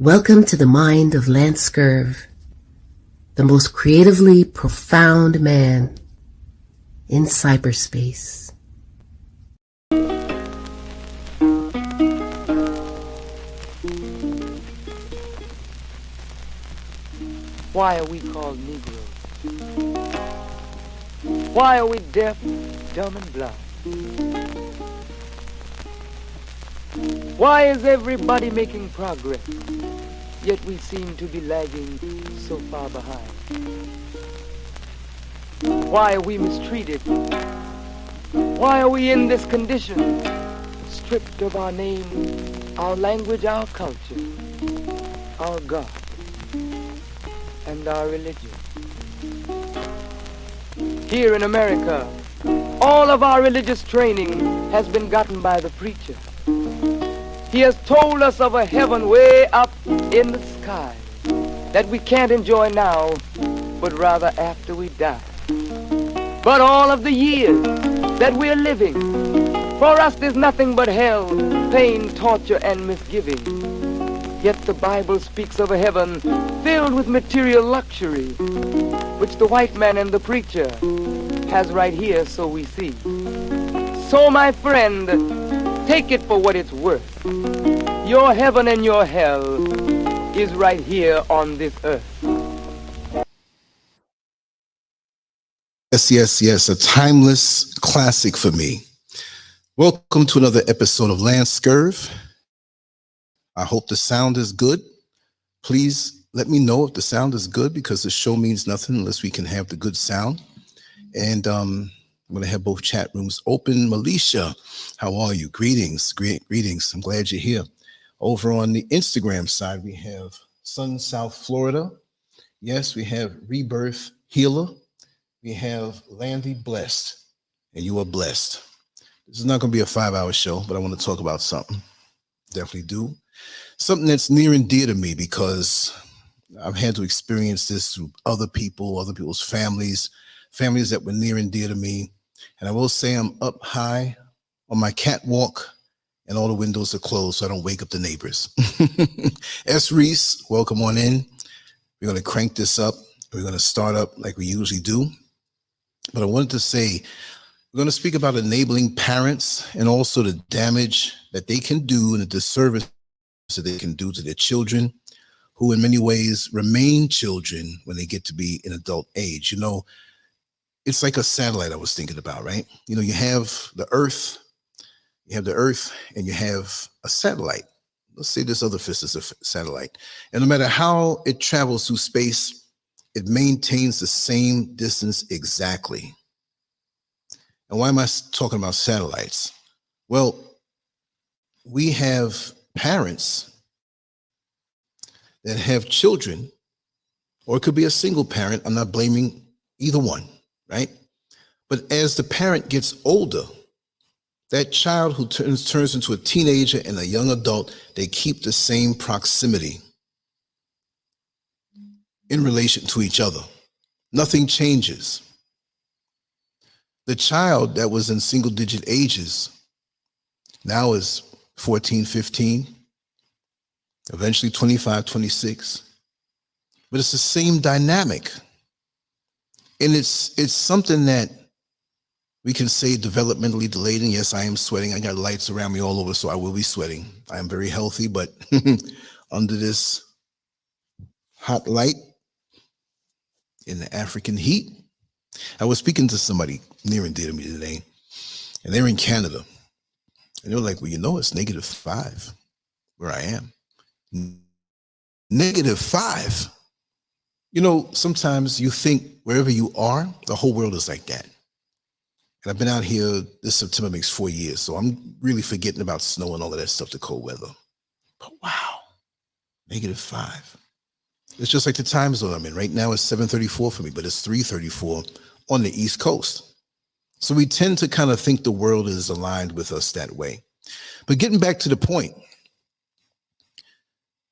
Welcome to the mind of LANCESCURV, the most creatively profound man in cyberspace. Why are we called Negroes? Why are we deaf, dumb, and blind? Why is everybody making progress, yet we seem to be lagging so far behind? Why are we mistreated? Why are we in this condition, stripped of our name, our language, our culture, our God, and our religion? Here in America, all of our religious training has been gotten by the preacher. He has told us of a heaven way up in the sky that we can't enjoy now, but rather after we die. But all of the years that we're living, for us there's nothing but hell, pain, torture, and misgiving. Yet the Bible speaks of a heaven filled with material luxury, which the white man and the preacher has right here, so we see. So, my friend, take it for what it's worth. Your heaven and your hell is right here on this earth. Yes, a timeless classic for me. Welcome to another episode of LANCESCURV. I hope the sound is good. Please let me know if the sound is good, because the show means nothing unless we can have the good sound. And I'm going to have both chat rooms open. Melisha, how are you? Greetings. I'm glad you're here. Over on the Instagram side, we have Sun South Florida. Yes, we have Rebirth Healer. We have Landy Blessed, and you are blessed. This is not going to be a 5-hour show, but I want to talk about something. Definitely do. Something that's near and dear to me, because I've had to experience this through other people, other people's families that were near and dear to me. And I will say I'm up high on my catwalk and all the windows are closed so I don't wake up the neighbors. S. Reese, welcome on in. We're going to crank this up. We're going to start up like we usually do. But I wanted to say, we're going to speak about enabling parents and also the damage that they can do and the disservice that they can do to their children, who in many ways remain children when they get to be in adult age. You know, it's like a satellite I was thinking about, right? You know, you have the Earth, and you have a satellite. Let's say this other fist is a satellite. And no matter how it travels through space, it maintains the same distance exactly. And why am I talking about satellites? Well, we have parents that have children, or it could be a single parent. I'm not blaming either one, right? But as the parent gets older, that child who turns into a teenager and a young adult, they keep the same proximity in relation to each other. Nothing changes. The child that was in single digit ages now is 14, 15, eventually 25, 26. But it's the same dynamic. And it's something that we can say developmentally delayed. And yes, I am sweating. I got lights around me all over, so I will be sweating. I am very healthy, but under this hot light in the African heat, I was speaking to somebody near and dear to me today, and they're in Canada. And they were like, well, you know, it's -5 where I am. -5. You know, sometimes you think wherever you are, the whole world is like that. And I've been out here, this September makes 4 years, so I'm really forgetting about snow and all of that stuff, the cold weather. But wow, -5. It's just like the time zone I'm in. Right now it's 7:34 for me, but it's 3:34 on the East Coast. So we tend to kind of think the world is aligned with us that way. But getting back to the point,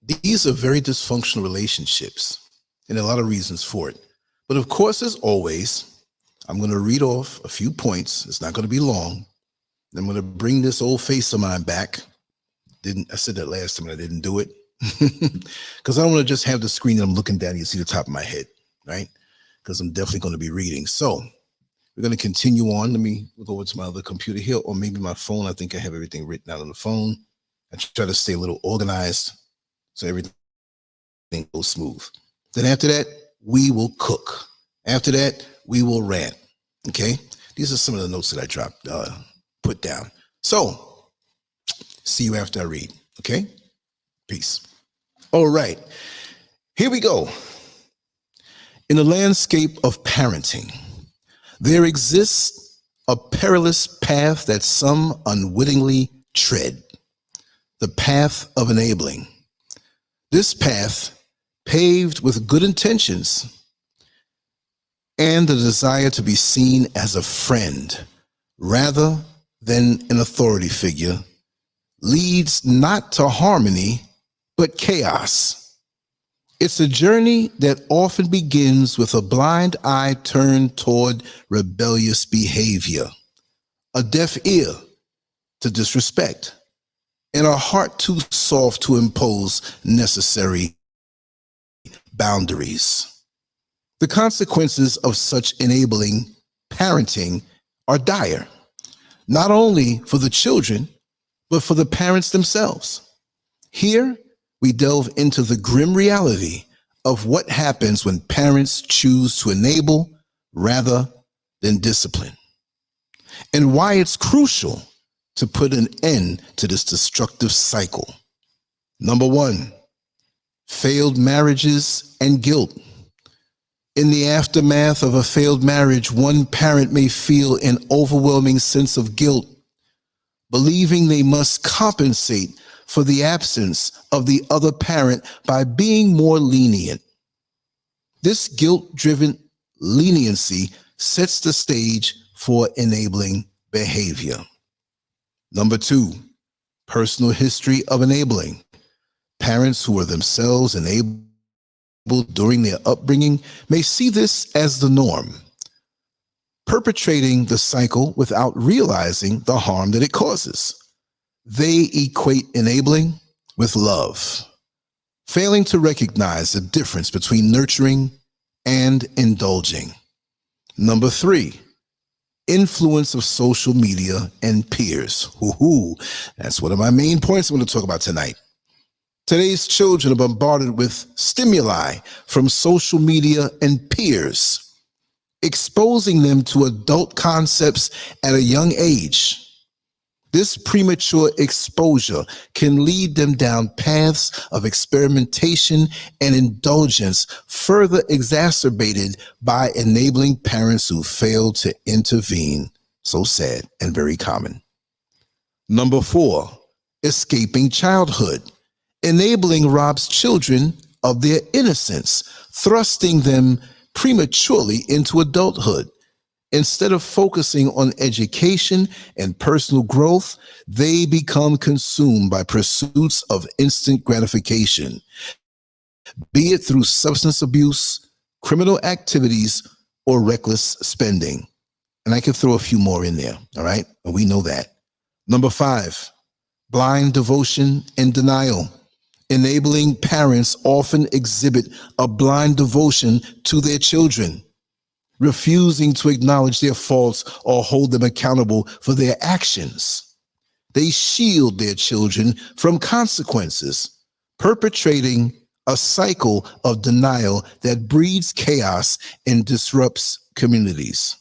these are very dysfunctional relationships, and a lot of reasons for it. But of course, as always, I'm going to read off a few points. It's not going to be long. I'm going to bring this old face of mine back. I said that last time and I didn't do it. Because I don't want to just have the screen and I'm looking down, you see the top of my head, right? Because I'm definitely going to be reading. So we're going to continue on. Let me go over to my other computer here, or maybe my phone. I think I have everything written out on the phone. I try to stay a little organized so everything goes smooth. Then after that, we will cook. After that, we will rant. Okay? These are some of the notes that I put down. So, see you after I read. Okay? Peace. All right. Here we go. In the landscape of parenting, there exists a perilous path that some unwittingly tread. The path of enabling. This path, paved with good intentions and the desire to be seen as a friend rather than an authority figure, leads not to harmony, but chaos. It's a journey that often begins with a blind eye turned toward rebellious behavior, a deaf ear to disrespect, and a heart too soft to impose necessary boundaries. The consequences of such enabling parenting are dire, not only for the children, but for the parents themselves. Here, we delve into the grim reality of what happens when parents choose to enable rather than discipline, and why it's crucial to put an end to this destructive cycle. Number one, failed marriages and guilt. In the aftermath of a failed marriage, one parent may feel an overwhelming sense of guilt, believing they must compensate for the absence of the other parent by being more lenient. This guilt-driven leniency sets the stage for enabling behavior. Number two, personal history of enabling. Parents who are themselves enabled during their upbringing may see this as the norm, perpetrating the cycle without realizing the harm that it causes. They equate enabling with love, failing to recognize the difference between nurturing and indulging. Number three, influence of social media and peers. That's one of my main points I'm going to talk about tonight. Today's children are bombarded with stimuli from social media and peers, exposing them to adult concepts at a young age. This premature exposure can lead them down paths of experimentation and indulgence, further exacerbated by enabling parents who fail to intervene. So sad and very common. Number four, escaping childhood. Enabling robs children of their innocence, thrusting them prematurely into adulthood. Instead of focusing on education and personal growth, they become consumed by pursuits of instant gratification, be it through substance abuse, criminal activities, or reckless spending. And I could throw a few more in there, all right? And we know that. Number five, blind devotion and denial. Enabling parents often exhibit a blind devotion to their children, refusing to acknowledge their faults or hold them accountable for their actions. They shield their children from consequences, perpetrating a cycle of denial that breeds chaos and disrupts communities.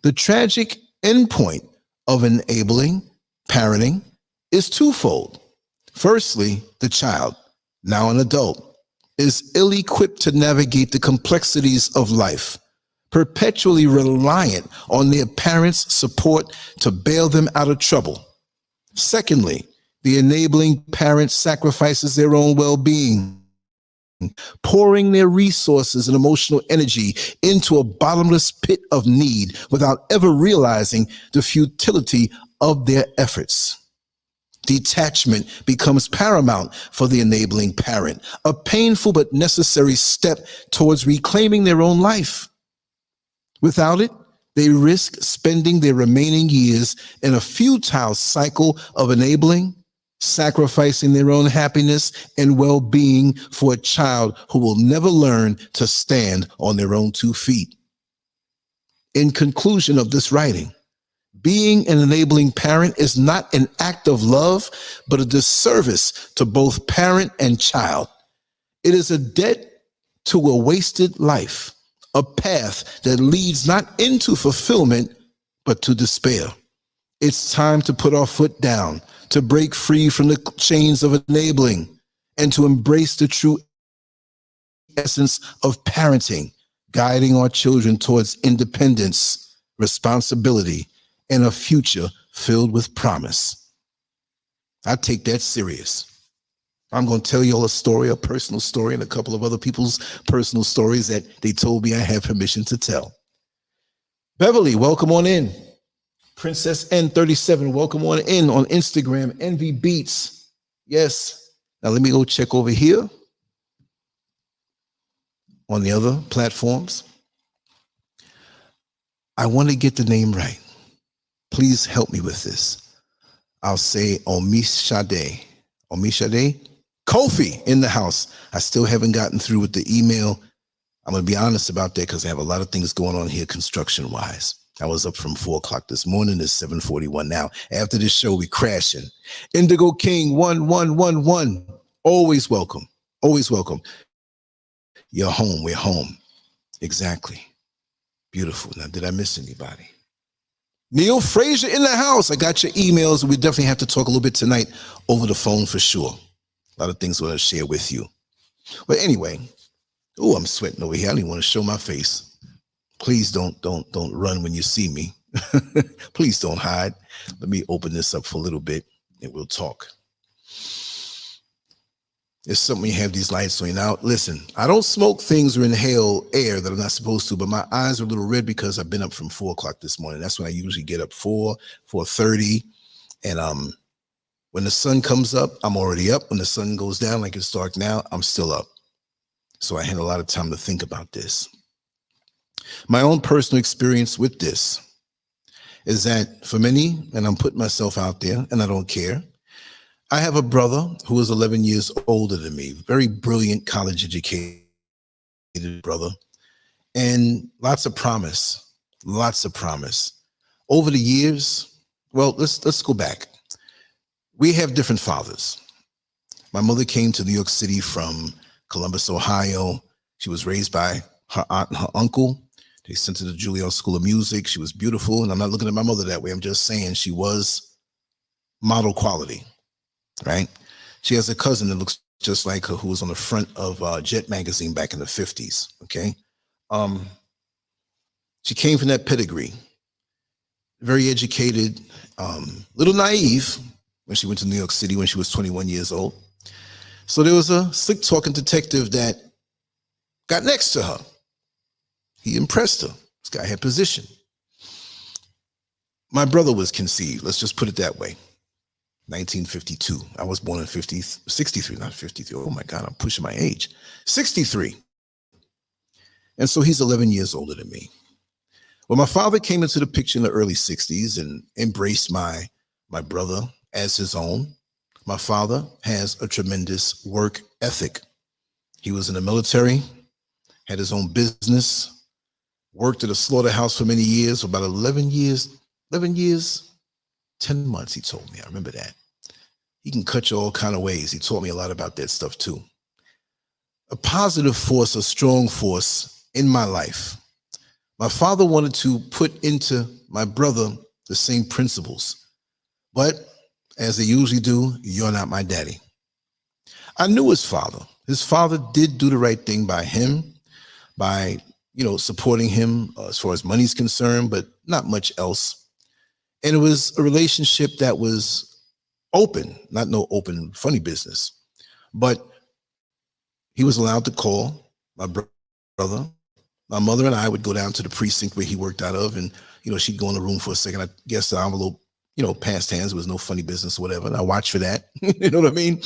The tragic endpoint of enabling parenting is twofold. Firstly, the child, now an adult, is ill-equipped to navigate the complexities of life, perpetually reliant on their parents' support to bail them out of trouble. Secondly, the enabling parent sacrifices their own well-being, pouring their resources and emotional energy into a bottomless pit of need without ever realizing the futility of their efforts. Detachment becomes paramount for the enabling parent, a painful but necessary step towards reclaiming their own life. Without it, they risk spending their remaining years in a futile cycle of enabling, sacrificing their own happiness and well-being for a child who will never learn to stand on their own 2 feet. In conclusion of this writing, being an enabling parent is not an act of love, but a disservice to both parent and child. It is a debt to a wasted life, a path that leads not into fulfillment, but to despair. It's time to put our foot down, to break free from the chains of enabling, and to embrace the true essence of parenting, guiding our children towards independence, responsibility, and a future filled with promise. I take that serious. I'm going to tell you all a story, a personal story, and a couple of other people's personal stories that they told me I have permission to tell. Beverly, welcome on in. Princess N37, welcome on in on Instagram. Envy Beats. Yes. Now let me go check over here on the other platforms. I want to get the name right. Please help me with this. I'll say Omishade. Omishade? Kofi in the house. I still haven't gotten through with the email. I'm going to be honest about that because I have a lot of things going on here construction-wise. I was up from 4 o'clock this morning. It's 7:41 now. After this show, we crashing. Indigo King 1111. Always welcome. Always welcome. You're home. We're home. Exactly. Beautiful. Now, did I miss anybody? Neil Frazier in the house. I got your emails. We definitely have to talk a little bit tonight over the phone for sure. A lot of things I want to share with you. But anyway, oh, I'm sweating over here. I don't even want to show my face. Please don't run when you see me. Please don't hide. Let me open this up for a little bit and we'll talk. It's something you have these lights on. Now, listen, I don't smoke things or inhale air that I'm not supposed to, but my eyes are a little red because I've been up from 4 o'clock this morning. That's when I usually get up 4:30. And when the sun comes up, I'm already up. When the sun goes down, like it's dark now, I'm still up. So I had a lot of time to think about this. My own personal experience with this is that for many, and I'm putting myself out there and I don't care, I have a brother who is 11 years older than me, very brilliant, college educated brother, and lots of promise. Over the years, well, let's go back. We have different fathers. My mother came to New York City from Columbus, Ohio. She was raised by her aunt and her uncle. They sent her to Juilliard School of Music. She was beautiful, and I'm not looking at my mother that way. I'm just saying she was model quality. Right? She has a cousin that looks just like her who was on the front of Jet magazine back in the 50s. Okay. She came from that pedigree, very educated, little naive when she went to New York City when she was 21 years old. So there was a slick talking detective that got next to her. He impressed her. This guy had position. My brother was conceived. Let's just put it that way. 1952. I was born in 63, not 53. Oh my God, I'm pushing my age. 63. And so he's 11 years older than me. Well, my father came into the picture in the early 60s and embraced my brother as his own. My father has a tremendous work ethic. He was in the military, had his own business, worked at a slaughterhouse for many years, about 11 years, 10 months, he told me. I remember that. He can cut you all kind of ways. He taught me a lot about that stuff too. A positive force, a strong force in my life. My father wanted to put into my brother the same principles, but as they usually do, you're not my daddy. I knew his father. His father did do the right thing by him, by, supporting him as far as money's concerned, but not much else. And it was a relationship that was open, not no open, funny business, but he was allowed to call my brother. My mother and I would go down to the precinct where he worked out of, and, she'd go in the room for a second. I guess the envelope, passed hands. It was no funny business or whatever. And I watched for that. You know what I mean?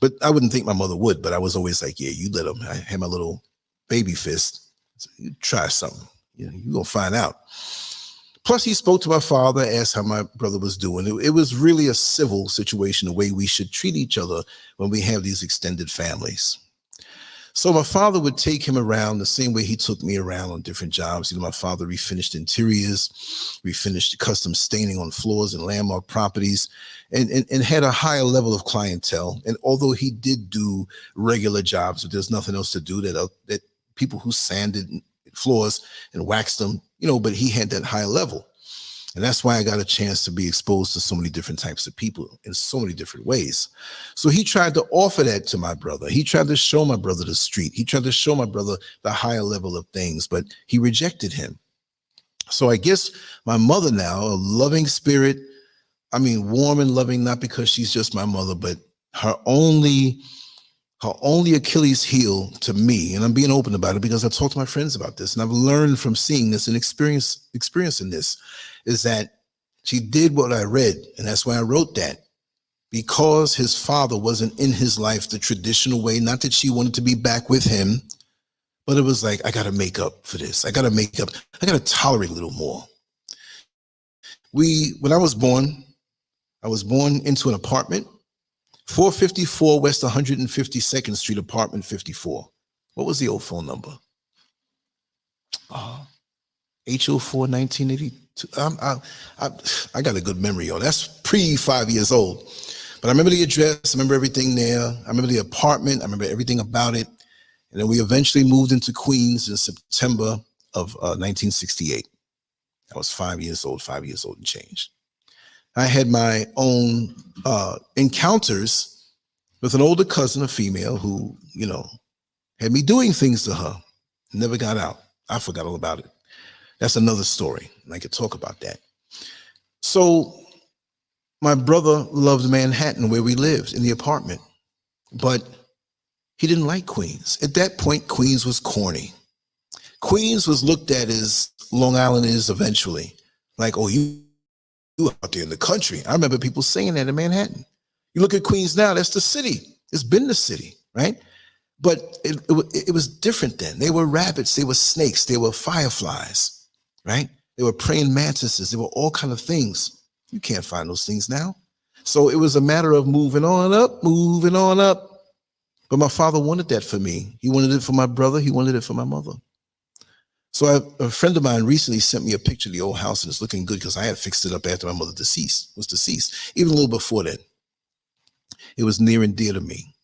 But I wouldn't think my mother would, but I was always like, yeah, you let him. I had my little baby fist. So you try something. You're going to find out. Plus, he spoke to my father, asked how my brother was doing. It was really a civil situation, the way we should treat each other when we have these extended families. So my father would take him around the same way he took me around on different jobs. My father refinished interiors, refinished custom staining on floors and landmark properties, and had a higher level of clientele. And although he did do regular jobs, but there's nothing else to do, that people who sanded floors and waxed them, but he had that higher level. And that's why I got a chance to be exposed to so many different types of people in so many different ways. So he tried to offer that to my brother. He tried to show my brother the street. He tried to show my brother the higher level of things, but he rejected him. So I guess my mother now, a loving spirit, warm and loving, not because she's just my mother, but her only Achilles heel to me, and I'm being open about it because I talk to my friends about this, and I've learned from seeing this and experiencing this, is that she did what I read, and that's why I wrote that. Because his father wasn't in his life the traditional way, not that she wanted to be back with him, but it was like, I got to make up for this. I got to tolerate a little more. When I was born into an apartment, 454 West 152nd Street, apartment 54. What was the old phone number? H04 1982. I got a good memory, y'all. That's pre 5 years old. But I remember the address. I remember everything there. I remember the apartment. I remember everything about it. And then we eventually moved into Queens in September of 1968. I was 5 years old and change. I had my own encounters with an older cousin, a female, who, had me doing things to her. Never got out. I forgot all about it. That's another story, and I could talk about that. So my brother loved Manhattan, where we lived, in the apartment, but he didn't like Queens. At that point, Queens was corny. Queens was looked at as Long Island is eventually. Like, oh, you out there in the country. I remember people saying that in Manhattan. You look at Queens now, that's the city. It's been the city, right? But it was different then. They were rabbits, they were snakes, they were fireflies, right? They were praying mantises, they were all kind of things. You can't find those things now. So it was a matter of moving on up. But my father wanted that for me. He wanted it for my brother. He wanted it for my mother. So a friend of mine recently sent me a picture of the old house, and it's looking good because I had fixed it up after my mother was deceased, even a little before that. It was near and dear to me,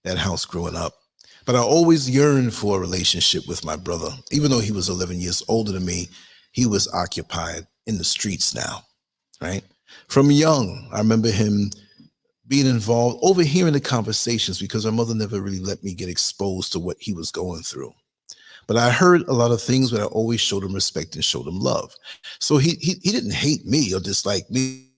that house growing up. But I always yearned for a relationship with my brother. Even though he was 11 years older than me, he was occupied in the streets now, right? From young, I remember him being involved, overhearing the conversations, because my mother never really let me get exposed to what he was going through. But I heard a lot of things, but I always showed him respect and showed him love. So he didn't hate me or dislike me,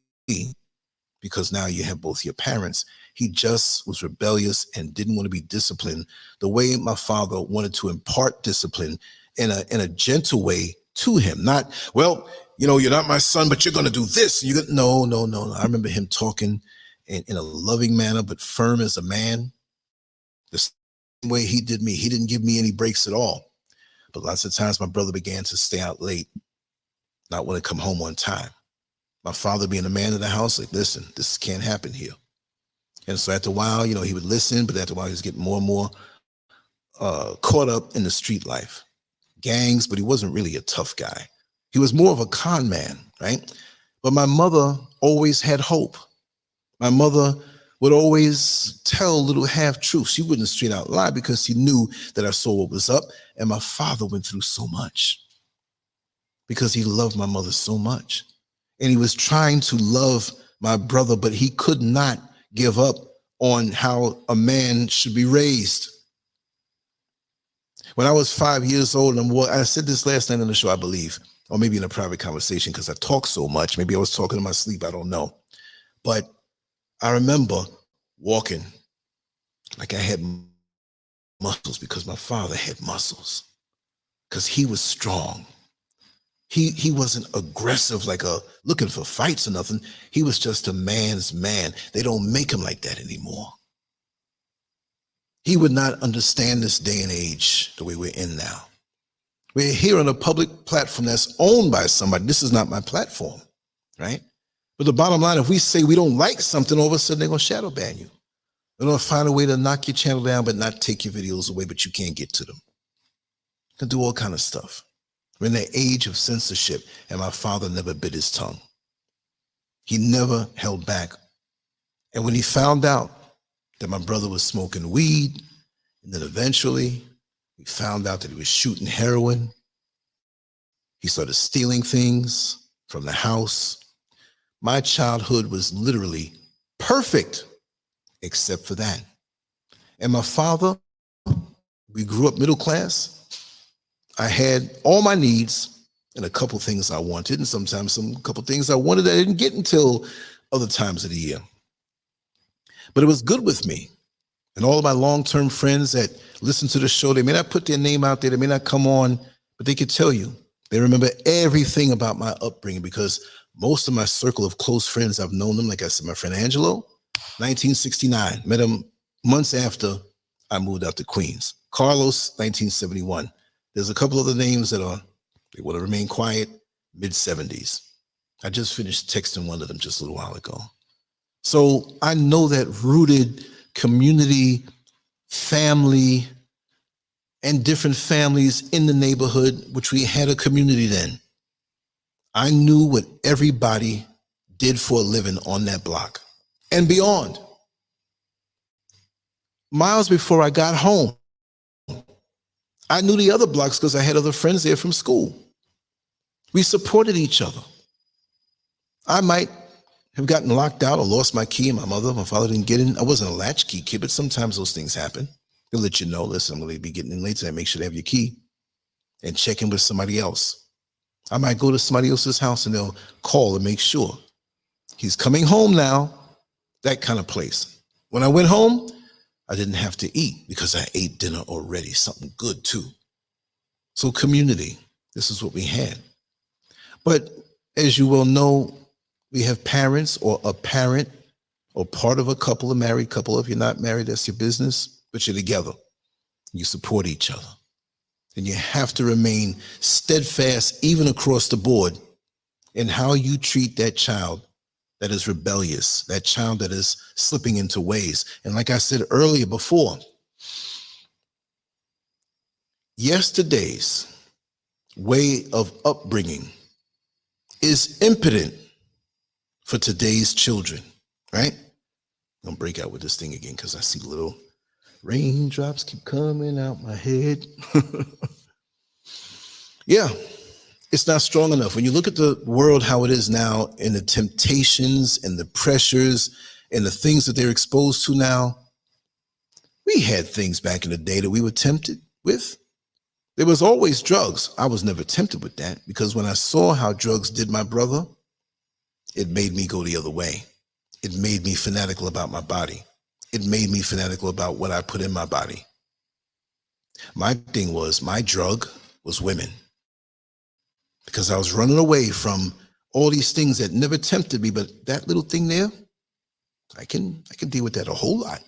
because now you have both your parents. He just was rebellious and didn't want to be disciplined the way my father wanted to impart discipline in a gentle way to him. Not, well, you're not my son, but you're going to do this. No. I remember him talking in a loving manner, but firm as a man. The same way he did me. He didn't give me any breaks at all. But lots of times my brother began to stay out late, not want to come home on time. My father, being a man of the house, like, listen, this can't happen here. And so after a while, he would listen, but after a while, he was getting more and more caught up in the street life. Gangs, but he wasn't really a tough guy. He was more of a con man, right? But my mother always had hope. My mother would always tell little half-truths. She wouldn't straight out lie, because she knew that I saw what was up. And my father went through so much because he loved my mother so much. And he was trying to love my brother, but he could not give up on how a man should be raised. When I was 5 years old, and I said this last night on the show, I believe, or maybe in a private conversation, because I talk so much. Maybe I was talking in my sleep, I don't know. But I remember walking like I had muscles, because my father had muscles, because he was strong. He wasn't aggressive, like looking for fights or nothing. He was just a man's man. They don't make him like that anymore. He would not understand this day and age the way we're in now. We're here on a public platform that's owned by somebody. This is not my platform, right? But the bottom line, if we say we don't like something, all of a sudden they're going to shadow ban you. They're going to find a way to knock your channel down, but not take your videos away, but you can't get to them. They do all kind of stuff. We're in the age of censorship, and my father never bit his tongue. He never held back. And when he found out that my brother was smoking weed, and then eventually we found out that he was shooting heroin, he started stealing things from the house. My childhood was literally perfect, except for that. And my father, we grew up middle class. I had all my needs and a couple things I wanted, and sometimes a couple things I wanted that I didn't get until other times of the year. But it was good with me. And all of my long-term friends that listen to the show, they may not put their name out there, they may not come on, but they could tell you. They remember everything about my upbringing because most of my circle of close friends, I've known them. Like I said, my friend Angelo, 1969, met him months after I moved out to Queens. Carlos, 1971. There's a couple other names that they want to remain quiet, mid-70s. I just finished texting one of them just a little while ago. So I know that rooted community, family, and different families in the neighborhood, which we had a community then. I knew what everybody did for a living on that block and beyond. Miles before I got home, I knew the other blocks because I had other friends there from school. We supported each other. I might have gotten locked out or lost my key, and my father didn't get in. I wasn't a latchkey kid, but sometimes those things happen. They'll let you know, listen, I'm going to be getting in late tonight. Make sure they have your key and check in with somebody else. I might go to somebody else's house and they'll call and make sure he's coming home now, that kind of place. When I went home, I didn't have to eat because I ate dinner already, something good too. So community, this is what we had. But as you well know, we have parents or a parent or part of a couple, a married couple. If you're not married, that's your business, but you're together. You support each other. And you have to remain steadfast, even across the board, in how you treat that child that is rebellious, that child that is slipping into ways. And like I said earlier before, yesterday's way of upbringing is impotent for today's children, right? I'm gonna break out with this thing again because I see little raindrops keep coming out my head. Yeah, it's not strong enough. When you look at the world, how it is now, and the temptations and the pressures and the things that they're exposed to now, we had things back in the day that we were tempted with. There was always drugs. I was never tempted with that because when I saw how drugs did my brother, it made me go the other way. It made me fanatical about my body. It made me fanatical about what I put in my body. My thing was, my drug was women. Because I was running away from all these things that never tempted me, but that little thing there, I can deal with that a whole lot.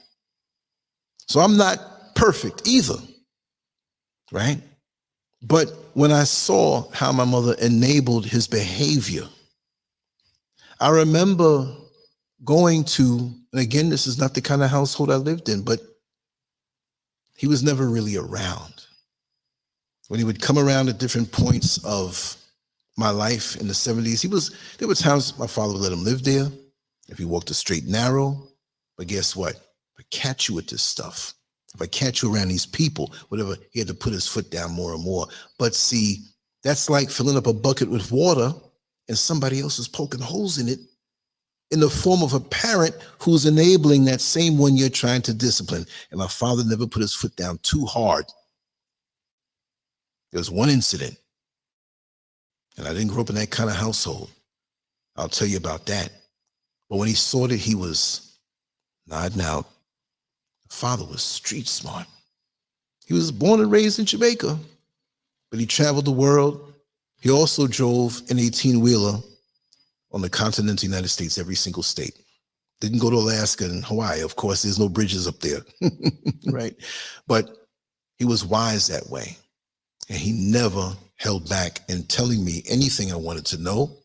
So I'm not perfect either, right? But when I saw how my mother enabled his behavior, I remember going to, and again, this is not the kind of household I lived in, but he was never really around. When he would come around at different points of my life in the 70s, there were times my father would let him live there if he walked a straight and narrow. But guess what? If I catch you with this stuff, if I catch you around these people, whatever, he had to put his foot down more and more. But see, that's like filling up a bucket with water and somebody else is poking holes in it in the form of a parent who's enabling that same one you're trying to discipline. And my father never put his foot down too hard. There was one incident, and I didn't grow up in that kind of household. I'll tell you about that. But when he saw that he was nodding out, the father was street smart. He was born and raised in Jamaica, but he traveled the world. He also drove an 18-wheeler on the continental United States, every single state. Didn't go to Alaska and Hawaii. Of course, there's no bridges up there, right? But he was wise that way. And he never held back in telling me anything I wanted to know.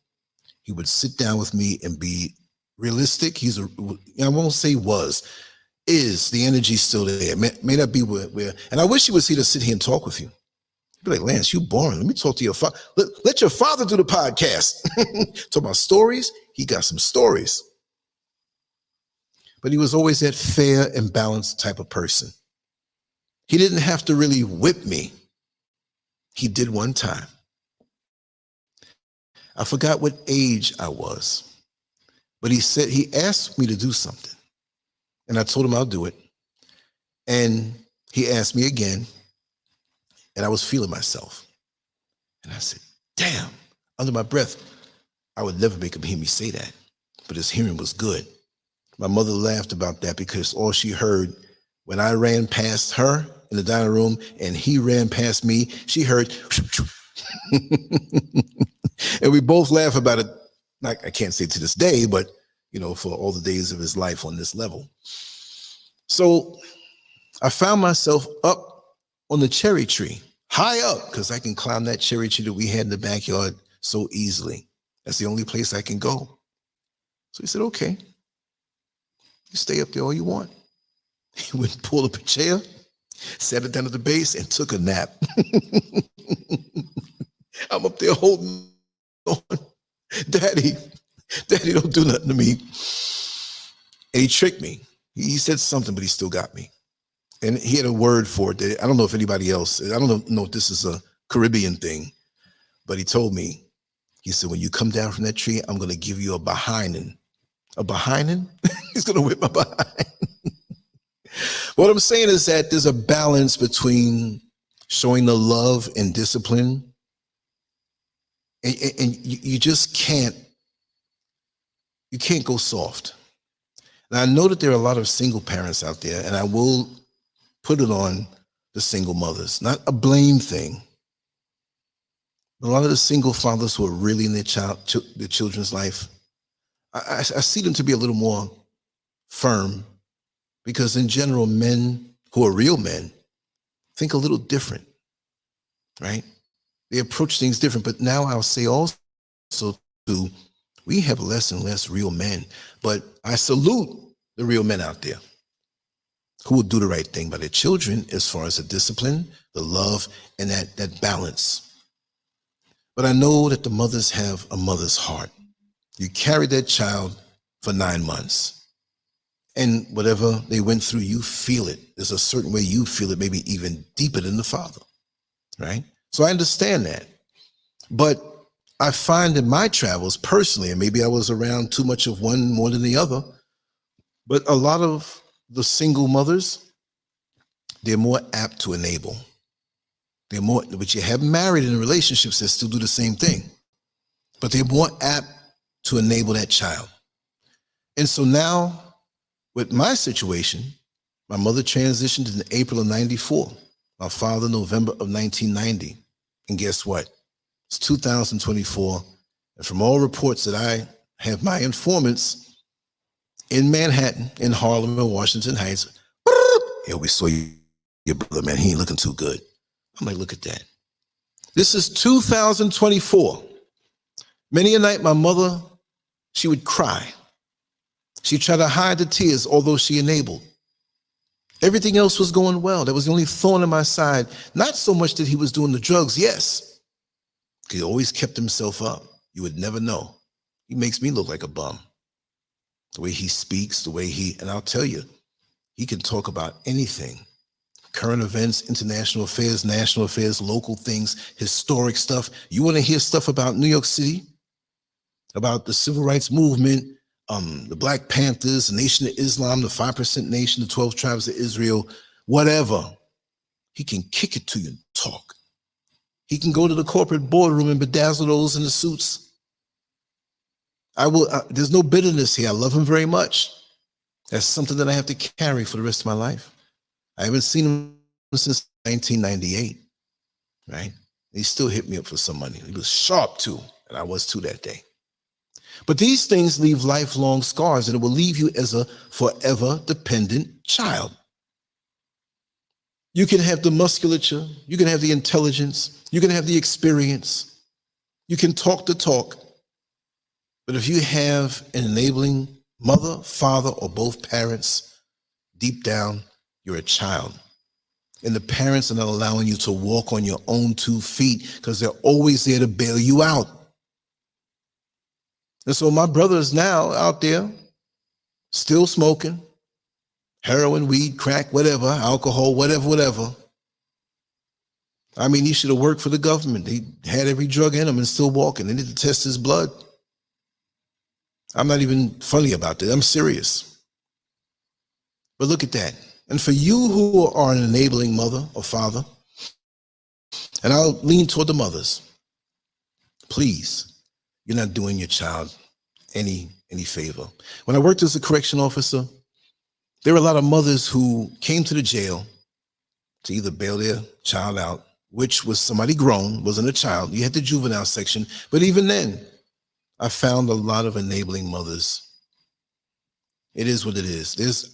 He would sit down with me and be realistic. I won't say is the energy still there? May not be where, and I wish he was here to sit here and talk with you. He'd be like, Lance, you boring. Let me talk to your father. Let your father do the podcast. Talk about stories. He got some stories. But he was always that fair and balanced type of person. He didn't have to really whip me. He did one time. I forgot what age I was, but he asked me to do something. And I told him I'll do it. And he asked me again, and I was feeling myself. And I said, damn, under my breath, I would never make him hear me say that. But his hearing was good. My mother laughed about that because all she heard when I ran past her in the dining room and he ran past me, she heard, and we both laugh about it. Like, I can't say to this day, but for all the days of his life on this level. So I found myself up on the cherry tree, high up, because I can climb that cherry tree that we had in the backyard so easily. That's the only place I can go. So he said, okay, you stay up there all you want. He went and pulled up a chair, sat it down at the base, and took a nap. I'm up there holding on. Daddy, don't do nothing to me. And he tricked me. He said something, but he still got me. And he had a word for it that I don't know if anybody else, I don't know if this is a Caribbean thing, but he told me, he said, when you come down from that tree, I'm going to give you a behinding. A behinding? He's going to whip my behind. What I'm saying is that there's a balance between showing the love and discipline. And you just can't go soft. Now, I know that there are a lot of single parents out there, and I will put it on the single mothers, not a blame thing. But a lot of the single fathers who are really in their children's life, I see them to be a little more firm, because in general, men who are real men think a little different, right? They approach things different. But now I'll say also too, we have less and less real men, but I salute the real men out there who will do the right thing by their children as far as the discipline, the love, and that balance. But I know that the mothers have a mother's heart. You carry that child for 9 months, and whatever they went through, you feel it. There's a certain way you feel it, maybe even deeper than the father, right? So I understand that. But I find in my travels personally, and maybe I was around too much of one more than the other, but a lot of the single mothers, they're more apt to enable. They're more, but you have married in relationships that still do the same thing, but they're more apt to enable that child. And so now with my situation, my mother transitioned in April of '94, my father November of 1990. And guess what? It's 2024. And from all reports that I have, my informants in Manhattan, in Harlem, and Washington Heights, yeah, we saw your brother, man. He ain't looking too good. I'm like, look at that. This is 2024. Many a night, my mother, she would cry. She tried to hide the tears, although she enabled. Everything else was going well. That was the only thorn in my side. Not so much that he was doing the drugs, yes. He always kept himself up. You would never know. He makes me look like a bum. The way he speaks, the way and I'll tell you, he can talk about anything. Current events, international affairs, national affairs, local things, historic stuff. You want to hear stuff about New York City, about the civil rights movement, the Black Panthers, the Nation of Islam, the 5% Nation, the 12 tribes of Israel, whatever. He can kick it to you and talk. He can go to the corporate boardroom and bedazzle those in the suits. There's no bitterness here. I love him very much. That's something that I have to carry for the rest of my life. I haven't seen him since 1998, right? He still hit me up for some money. He was sharp too, and I was too that day. But these things leave lifelong scars, and it will leave you as a forever dependent child. You can have the musculature, you can have the intelligence, you can have the experience, you can talk the talk, but if you have an enabling mother, father, or both parents, deep down, you're a child. And the parents are not allowing you to walk on your own 2 feet because they're always there to bail you out. And so my brother is now out there, still smoking, heroin, weed, crack, whatever, alcohol, whatever. I mean, he should have worked for the government. He had every drug in him and still walking. They need to test his blood. I'm not even funny about that. I'm serious. But look at that. And for you who are an enabling mother or father, and I'll lean toward the mothers, please, you're not doing your child any favor. When I worked as a correction officer, there were a lot of mothers who came to the jail to either bail their child out, which was somebody grown, wasn't a child. You had the juvenile section, but even then, I found a lot of enabling mothers. It is what it is.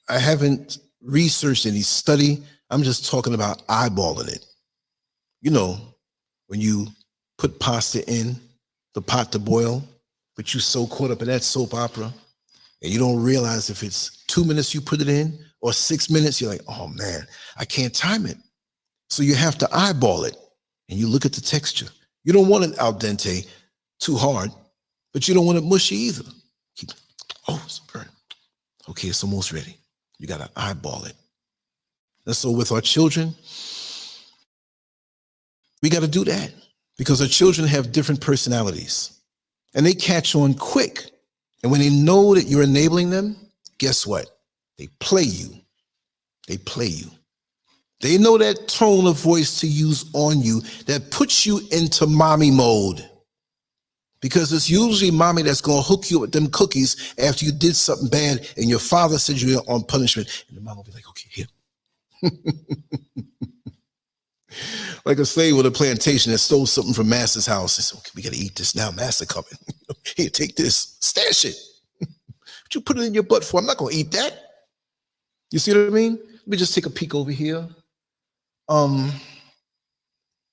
I haven't researched any study. I'm just talking about eyeballing it. You know, when you put pasta in the pot to boil, but you're so caught up in that soap opera, and you don't realize if it's 2 minutes you put it in or 6 minutes, you're like, oh man, I can't time it. So you have to eyeball it, and you look at the texture. You don't want it al dente too hard, but you don't want it mushy either. Oh, it's burnt. Okay, it's almost ready. You got to eyeball it. And so with our children, we got to do that because our children have different personalities and they catch on quick. And when they know that you're enabling them, guess what? They play you. They play you. They know that tone of voice to use on you that puts you into mommy mode. Because it's usually mommy that's going to hook you with them cookies after you did something bad and your father said you were on punishment. And the mom will be like, okay, here. Like a slave with a plantation that stole something from master's house. They said, okay, we got to eat this now. Master coming. Here, take this. Stash it. What you put it in your butt for? I'm not going to eat that. You see what I mean? Let me just take a peek over here.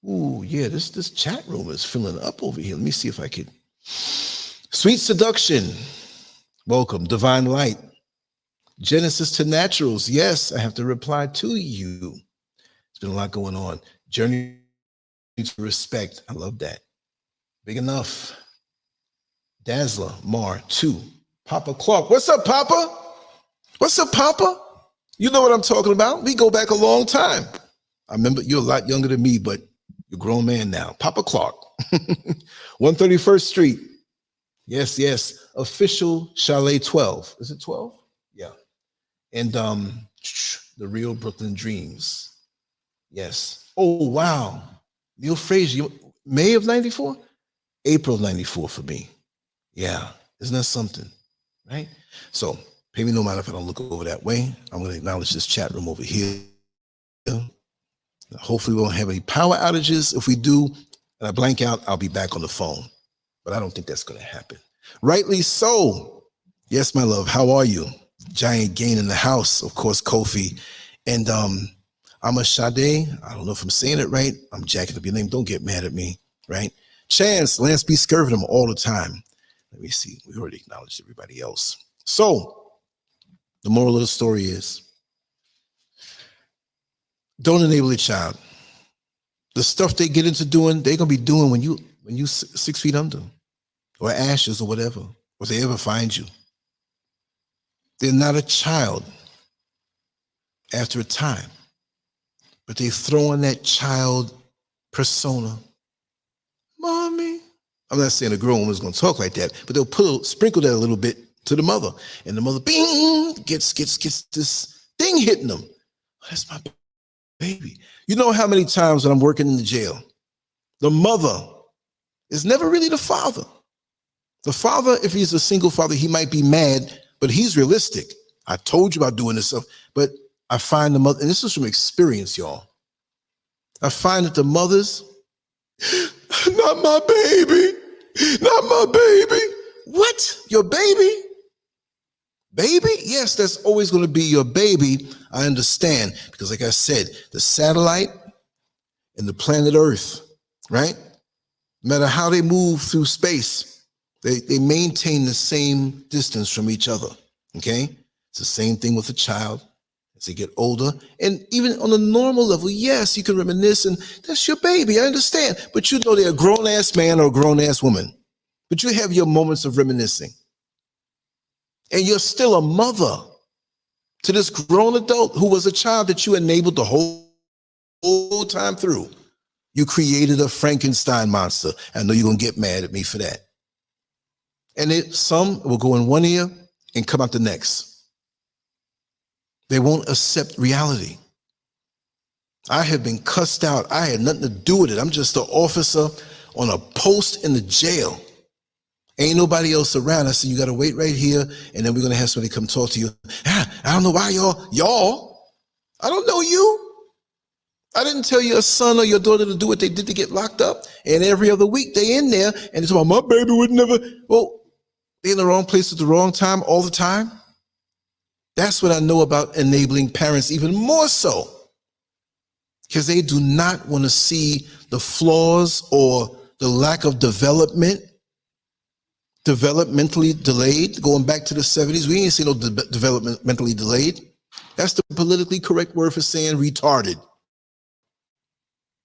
Ooh, yeah, this chat room is filling up over here. Let me see if I could. Sweet Seduction. Welcome. Divine Light. Genesis to Naturals. Yes, I have to reply to you. There's been a lot going on. Journey to Respect. I love that. Big Enough. Dazzler. Mar 2. Papa Clark. What's up, Papa? What's up, Papa? You know what I'm talking about. We go back a long time. I remember you're a lot younger than me, but you're a grown man now. Papa Clark. 131st Street. Yes, yes. Official Chalet 12. Is it 12? Yeah. And The Real Brooklyn Dreams. Yes. Oh, wow. Neil Frazier. May of 94? April of 94 for me. Yeah. Isn't that something? Right? So pay me no mind if I don't look over that way. I'm going to acknowledge this chat room over here. Hopefully we won't have any power outages. If we do, and I blank out, I'll be back on the phone. But I don't think that's going to happen. Rightly so. Yes, my love. How are you? Giant Gain in the house. Of course, Kofi. And I'm a Sade. I don't know if I'm saying it right. I'm jacking up your name. Don't get mad at me, right? Chance, Lance B. Scurving them all the time. Let me see. We already acknowledged everybody else. So the moral of the story is, don't enable a child. The stuff they get into doing, they're gonna be doing when you 6 feet under, or ashes, or whatever, or if they ever find you. They're not a child after a time, but they throw in that child persona. Mommy. I'm not saying a grown woman's gonna talk like that, but they'll sprinkle that a little bit to the mother, and the mother, bing, gets this thing hitting them. Oh, that's my baby. You know how many times when I'm working in the jail, the mother is never really the father. The father, if he's a single father, he might be mad, but he's realistic. I told you about doing this stuff, but I find the mother, and this is from experience, y'all. I find that the mothers, not my baby, not my baby. What? Your baby? Baby? Yes, that's always going to be your baby. I understand. Because like I said, the satellite and the planet Earth, right? No matter how they move through space, they maintain the same distance from each other, okay? It's the same thing with a child as they get older. And even on a normal level, yes, you can reminisce, and that's your baby, I understand. But you know they're a grown-ass man or a grown-ass woman. But you have your moments of reminiscing. And you're still a mother to this grown adult who was a child that you enabled the whole time through. You created a Frankenstein monster. I know you're going to get mad at me for that. And some will go in one ear and come out the next. They won't accept reality. I have been cussed out. I had nothing to do with it. I'm just an officer on a post in the jail. Ain't nobody else around. I said, you got to wait right here, and then we're going to have somebody come talk to you. I don't know why y'all, I don't know you. I didn't tell your son or your daughter to do what they did to get locked up. And every other week they in there, and they talk about, my baby would never. Well, they're in the wrong place at the wrong time all the time. That's what I know about enabling parents even more so. Because they do not want to see the flaws or the lack of developmentally delayed. Going back to the 70s, we ain't seen no developmentally delayed. That's the politically correct word for saying retarded.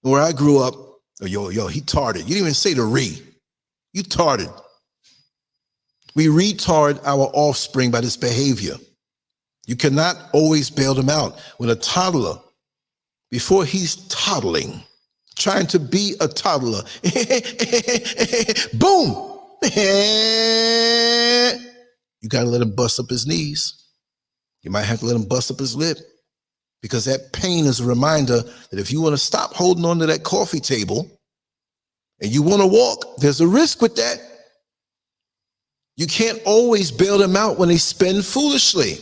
Where I grew up, yo, he tarded. You didn't even say the re. You tarded. We retard our offspring by this behavior. You cannot always bail them out. When a toddler, before he's toddling, trying to be a toddler, boom, you got to let him bust up his knees. You might have to let him bust up his lip, because that pain is a reminder that if you want to stop holding on to that coffee table and you want to walk, there's a risk with that. You can't always bail them out when they spend foolishly.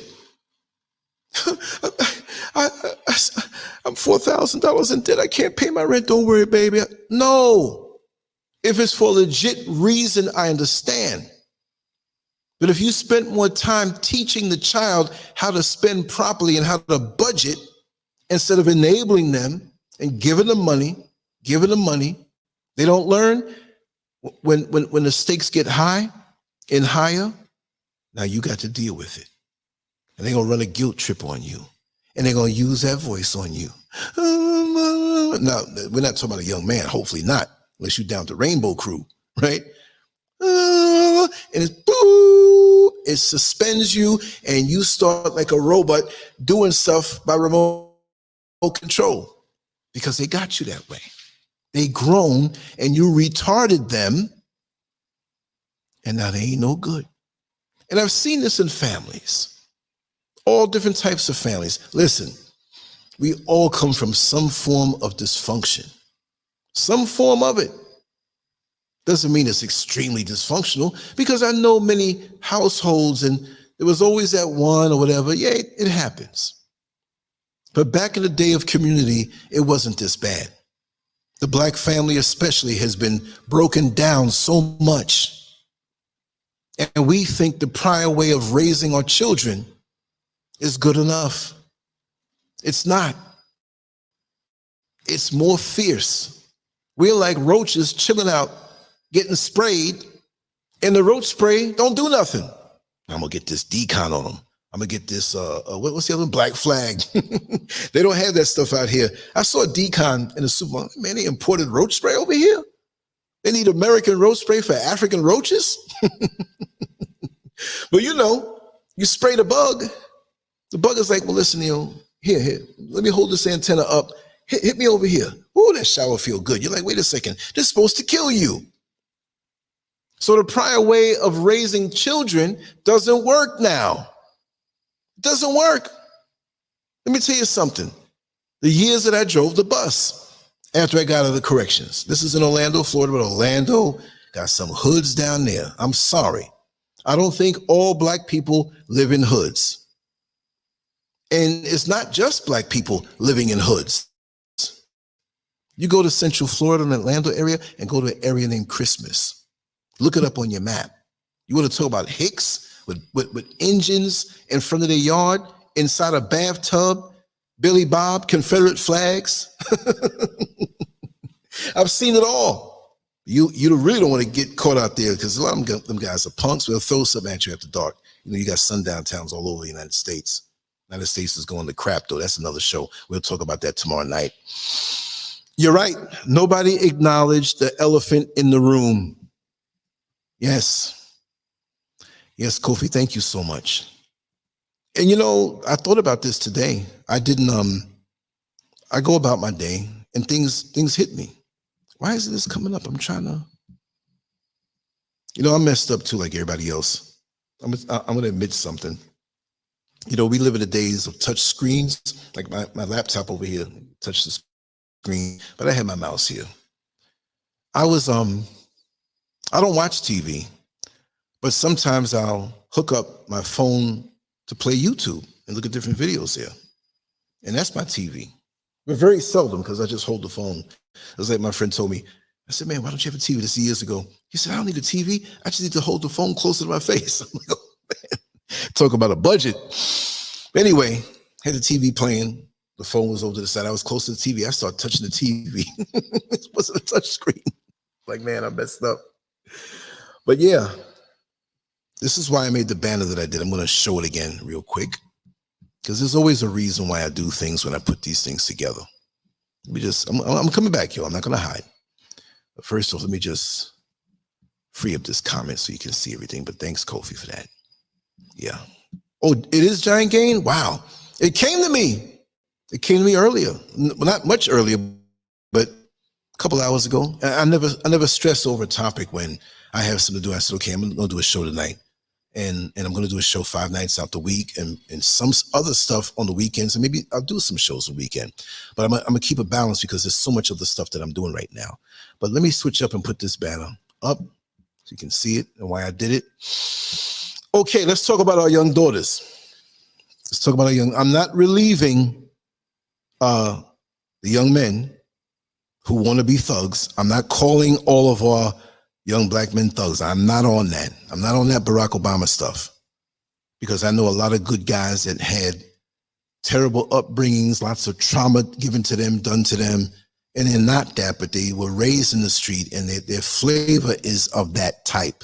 I'm $4,000 in debt. I can't pay my rent. Don't worry, baby. No. If it's for a legit reason, I understand. But if you spent more time teaching the child how to spend properly and how to budget, instead of enabling them and giving them money, they don't learn. When the stakes get high and higher, now you got to deal with it. And they're going to run a guilt trip on you. And they're going to use that voice on you. Now, we're not talking about a young man, hopefully not, unless you're down to Rainbow Crew, right? And it's boo, it suspends you, and you start like a robot doing stuff by remote control, because they got you that way. They grown, and you retarded them, and now they ain't no good. And I've seen this in families. All different types of families. Listen, we all come from some form of dysfunction. Some form of it. Doesn't mean it's extremely dysfunctional, because I know many households and there was always that one or whatever. Yeah, it happens. But back in the day of community, it wasn't this bad. The Black family especially has been broken down so much. And we think the prior way of raising our children is good enough. It's not. It's more fierce. We're like roaches chilling out, getting sprayed, and the roach spray don't do nothing. I'm gonna get this decon on them. I'm gonna get this, what's the other one? Black Flag. They don't have that stuff out here. I saw a decon in the supermarket. Man, they imported roach spray over here. They need American roach spray for African roaches. But you know, you spray the bug. The bug is like, well, listen, here, let me hold this antenna up. Hit me over here. Ooh, that shower feel good. You're like, wait a second, this is supposed to kill you. So the prior way of raising children doesn't work now. It doesn't work. Let me tell you something. The years that I drove the bus after I got out of the corrections, this is in Orlando, Florida, but Orlando got some hoods down there. I'm sorry. I don't think all Black people live in hoods. And it's not just Black people living in hoods. You go to Central Florida and Orlando area and go to an area named Christmas. Look it up on your map. You want to talk about Hicks? with engines in front of their yard, inside a bathtub, Billy Bob, Confederate flags. I've seen it all. You really don't want to get caught out there because a lot of them guys are punks. They'll throw something at you after dark. You know, you got sundown towns all over the United States. United States is going to crap, though. That's another show. We'll talk about that tomorrow night. You're right. Nobody acknowledged the elephant in the room. Yes. Yes, Kofi, thank you so much. And you know, I thought about this today. I go about my day and things hit me. Why isn't this coming up? I'm trying to, you know, I'm messed up too, like everybody else. I'm going to admit something. You know, we live in the days of touch screens, like my laptop over here, touch the screen, but I had my mouse here. I don't watch TV, but sometimes I'll hook up my phone to play YouTube and look at different videos there. And that's my TV. But very seldom, because I just hold the phone. It was like my friend told me, I said, man, why don't you have a TV? This is years ago. He said, I don't need a TV. I just need to hold the phone closer to my face. I'm like, oh, man. Talk about a budget. But anyway, had the TV playing. The phone was over to the side. I was close to the TV. I started touching the TV. It wasn't a touch screen. Like, man, I messed up. But yeah, this is why I made the banner that I did. I'm going to show it again real quick, because there's always a reason why I do things when I put these things together. I'm coming back, yo. I'm not going to hide. But first off, let me just free up this comment so you can see everything. But thanks, Kofi, for that. Yeah. Oh, it is Giant Gain? Wow. It came to me. It came to me earlier. Well, not much earlier, but a couple hours ago. I never stress over a topic when I have something to do. I said, okay, I'm going to do a show tonight. And I'm going to do a show 5 nights out the week and some other stuff on the weekends. And maybe I'll do some shows on the weekend. But I'm going to keep it balanced because there's so much of the stuff that I'm doing right now. But let me switch up and put this banner up so you can see it and why I did it. Okay, let's talk about our young daughters. Let's talk about our young. I'm not relieving the young men who want to be thugs. I'm not calling all of our young black men thugs. I'm not on that. I'm not on that Barack Obama stuff, because I know a lot of good guys that had terrible upbringings, lots of trauma given to them, done to them, and they're not that, but they were raised in the street and their flavor is of that type.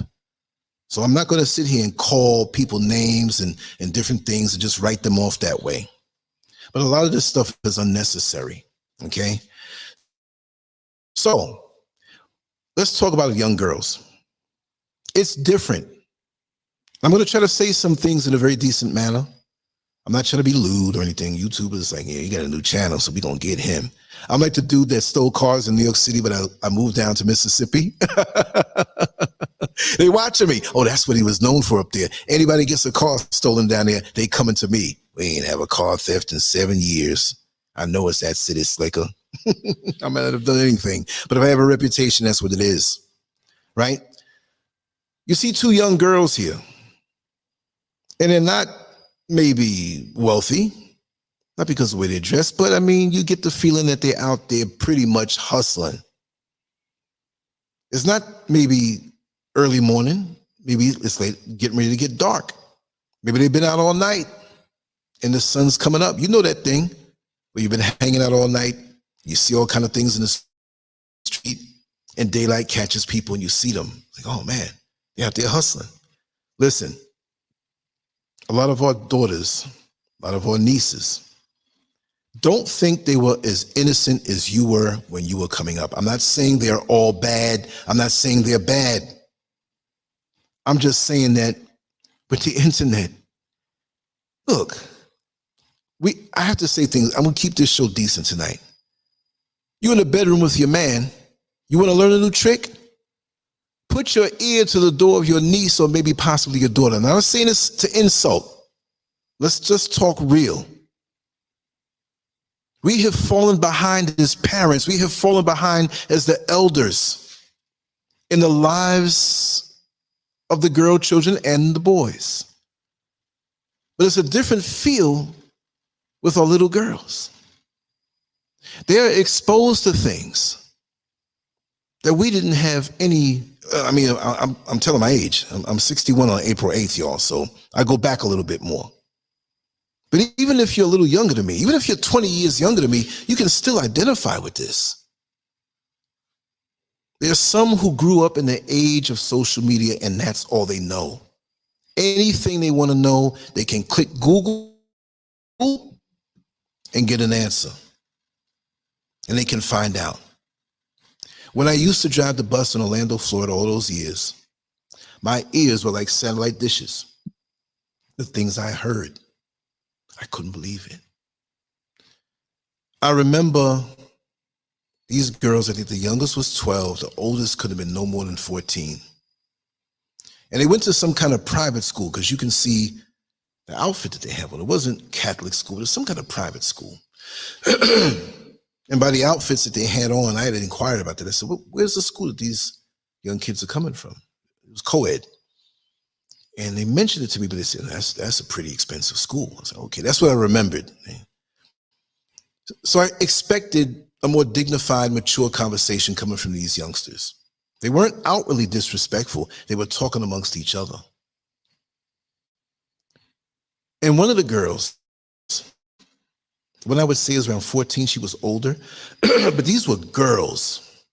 So I'm not going to sit here and call people names and different things and just write them off that way. But a lot of this stuff is unnecessary, okay? So let's talk about young girls. It's different. I'm going to try to say some things in a very decent manner. I'm not trying to be lewd or anything. YouTube is like, yeah, you got a new channel, so we're going to get him. I'm like the dude that stole cars in New York City, but I moved down to Mississippi. They watching me. Oh, that's what he was known for up there. Anybody gets a car stolen down there, they coming to me. We ain't have a car theft in 7 years. I know it's that city slicker. I might not have done anything, but if I have a reputation, that's what it is, right? You see 2 young girls here, and they're not maybe wealthy, not because of the way they're dressed, but I mean, you get the feeling that they're out there pretty much hustling. It's not maybe early morning, maybe it's late, getting ready to get dark. Maybe they've been out all night and the sun's coming up. You know that thing where you've been hanging out all night, you see all kind of things in the street, and daylight catches people and you see them. Like, oh man, they're out there hustling. Listen, a lot of our daughters, a lot of our nieces, don't think they were as innocent as you were when you were coming up. I'm not saying they're all bad. I'm not saying they're bad. I'm just saying that with the internet, look, I have to say things. I'm going to keep this show decent tonight. You're in the bedroom with your man. You want to learn a new trick? Put your ear to the door of your niece or maybe possibly your daughter. Now, I'm not saying this to insult. Let's just talk real. We have fallen behind as parents. We have fallen behind as the elders in the lives of the girl children and the boys. But it's a different feel with our little girls. They're exposed to things that we didn't have any I mean, I'm telling my age. I'm 61 on April 8th, y'all. So I go back a little bit more. But even if you're a little younger than me, even if you're 20 years younger than me, you can still identify with this. There's some who grew up in the age of social media and that's all they know. Anything they want to know, they can click Google and get an answer. And they can find out. When I used to drive the bus in Orlando, Florida, all those years, my ears were like satellite dishes. The things I heard, I couldn't believe it. I remember these girls, I think the youngest was 12, the oldest could have been no more than 14. And they went to some kind of private school because you can see the outfit that they have on. It wasn't Catholic school, it was some kind of private school. And by the outfits that they had on, I had inquired about that. I said, well, where's the school that these young kids are coming from? It was co-ed. And they mentioned it to me, but they said, that's a pretty expensive school. I said, okay, that's what I remembered. So I expected a more dignified, mature conversation coming from these youngsters. They weren't outwardly disrespectful. They were talking amongst each other. And one of the girls, when I would say is around 14, she was older, but these were girls.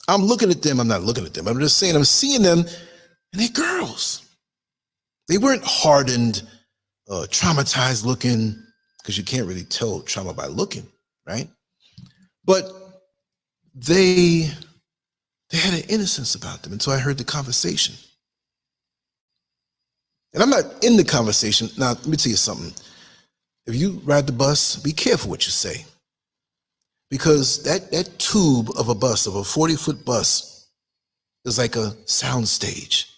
I'm looking at them, I'm not looking at them. I'm just saying, I'm seeing them, and they're girls. They weren't hardened, traumatized looking, because you can't really tell trauma by looking, right? But they had an innocence about them until I heard the conversation. And I'm not in the conversation. Now, let me tell you something. If you ride the bus, be careful what you say. Because that tube of a bus, of a 40-foot bus, is like a sound stage.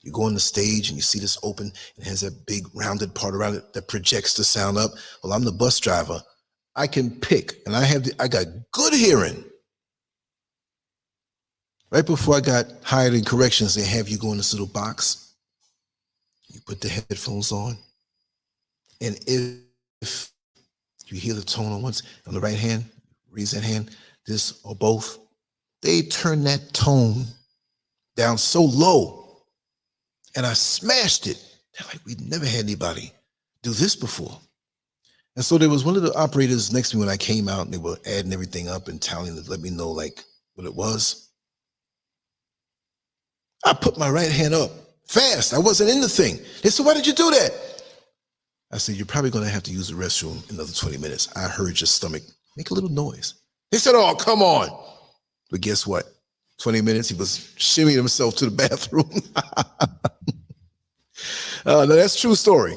You go on the stage and you see this open, and it has that big rounded part around it that projects the sound up. Well, I'm the bus driver. I can pick, and I got good hearing. Right before I got hired in corrections, they have you go in this little box. You put the headphones on. And if you hear the tone on the right hand, raise that hand, this or both, they turn that tone down so low, and I smashed it. They're like, we'd never had anybody do this before. And so there was one of the operators next to me when I came out, and they were adding everything up and telling to let me know like what it was. I put my right hand up fast. I wasn't in the thing. They said, why did you do that? I said, you're probably going to have to use the restroom in another 20 minutes. I heard your stomach make a little noise. They said, oh, come on. But guess what? 20 minutes, he was shimmying himself to the bathroom. No, that's a true story.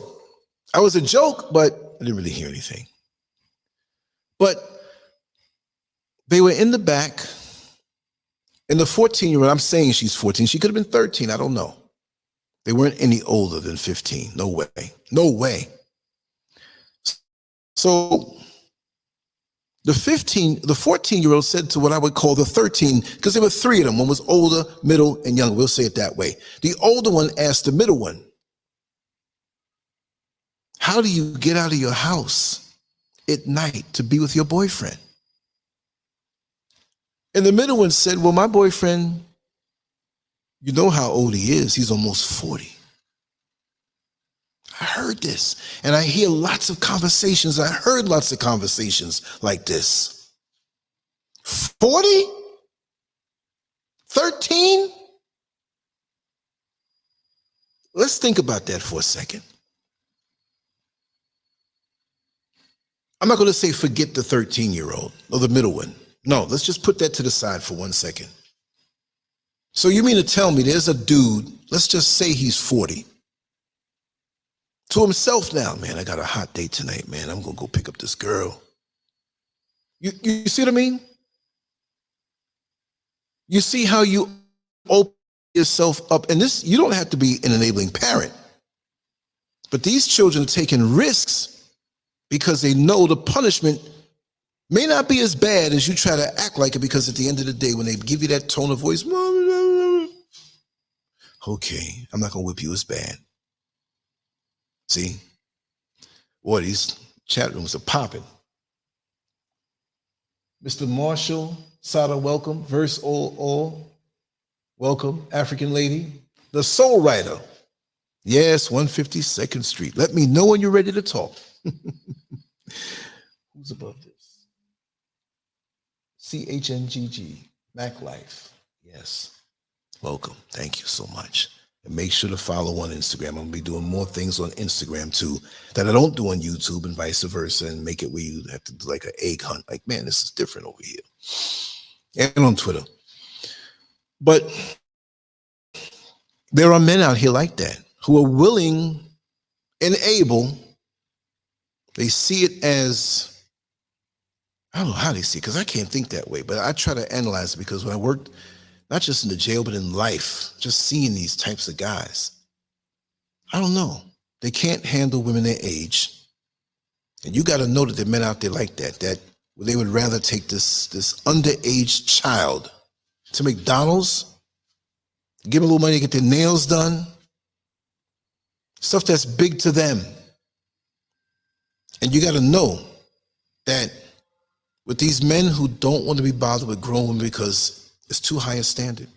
I was a joke, but I didn't really hear anything. But they were in the back, and the 14-year-old, I'm saying she's 14, she could have been 13, I don't know. They weren't any older than 15, no way, no way. So the 14-year-old said to what I would call the 13, because there were three of them. One was older, middle, and younger. We'll say it that way. The older one asked the middle one, how do you get out of your house at night to be with your boyfriend? And the middle one said, well, my boyfriend, you know how old he is. He's almost 40. I heard this, and I hear lots of conversations. I heard lots of conversations like this. 40? 13? Let's think about that for a second. I'm not going to say forget the 13-year-old or the middle one. No, let's just put that to the side for 1 second. So you mean to tell me there's a dude, let's just say he's 40, to himself now, man, I got a hot date tonight, man. I'm going to go pick up this girl. You see what I mean? You see how you open yourself up, and this, you don't have to be an enabling parent, but these children are taking risks because they know the punishment may not be as bad as you try to act like it, because at the end of the day, when they give you that tone of voice, okay, I'm not going to whip you as bad. See? Boy, these chat rooms are popping. Mr. Marshall, Sada, welcome. Verse all. Welcome, African lady. The Soul Writer. Yes, 152nd Street. Let me know when you're ready to talk. Who's above this? CHNGG, Mac Life. Yes. Welcome. Thank you so much. And make sure to follow on Instagram. I'm going to be doing more things on Instagram too that I don't do on YouTube and vice versa, and make it where you have to do like an egg hunt. Like, man, this is different over here. And on Twitter. But there are men out here like that who are willing and able. They see it as, I don't know how they see it, because I can't think that way, but I try to analyze it, because when I worked, not just in the jail, but in life, just seeing these types of guys, I don't know. They can't handle women their age. And you got to know that there are men out there like that, that they would rather take this underage child to McDonald's, give them a little money to get their nails done, stuff that's big to them. And you got to know that with these men who don't want to be bothered with grown women because it's too high a standard,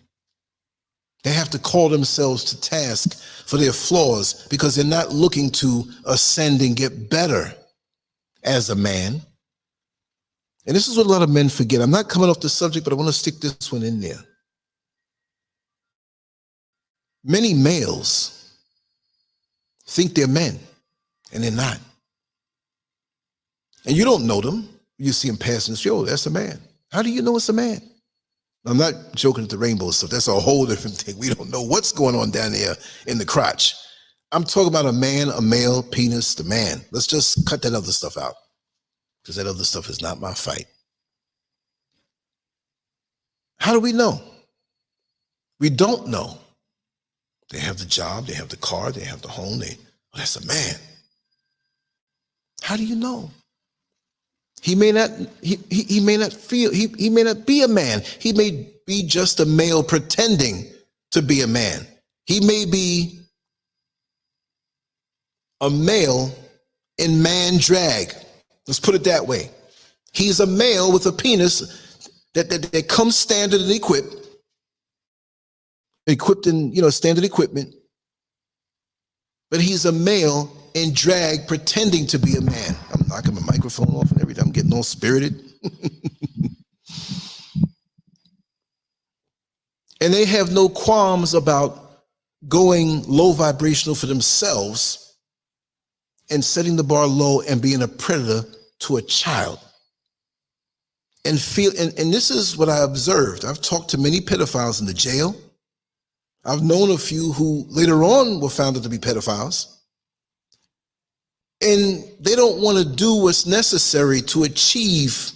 they have to call themselves to task for their flaws because they're not looking to ascend and get better as a man. And this is what a lot of men forget. I'm not coming off the subject, but I want to stick this one in there. Many males think they're men, and they're not. And you don't know them. You see them passing the street, oh, that's a man. How do you know it's a man? I'm not joking at the rainbow stuff. That's a whole different thing. We don't know what's going on down there in the crotch. I'm talking about a man, a male, penis, the man. Let's just cut that other stuff out, because that other stuff is not my fight. How do we know? We don't know. They have the job, they have the car, they have the home, oh, that's a man. How do you know? He may not feel, he may not be a man. He may be just a male pretending to be a man. He may be a male in man drag. Let's put it that way. He's a male with a penis that comes standard and equipped in, standard equipment. But he's a male in drag pretending to be a man. I'm knocking my microphone off and everything. I'm getting all spirited. And they have no qualms about going low vibrational for themselves and setting the bar low and being a predator to a child. And this is what I observed. I've talked to many pedophiles in the jail. I've known a few who later on were found out to be pedophiles. And they don't want to do what's necessary to achieve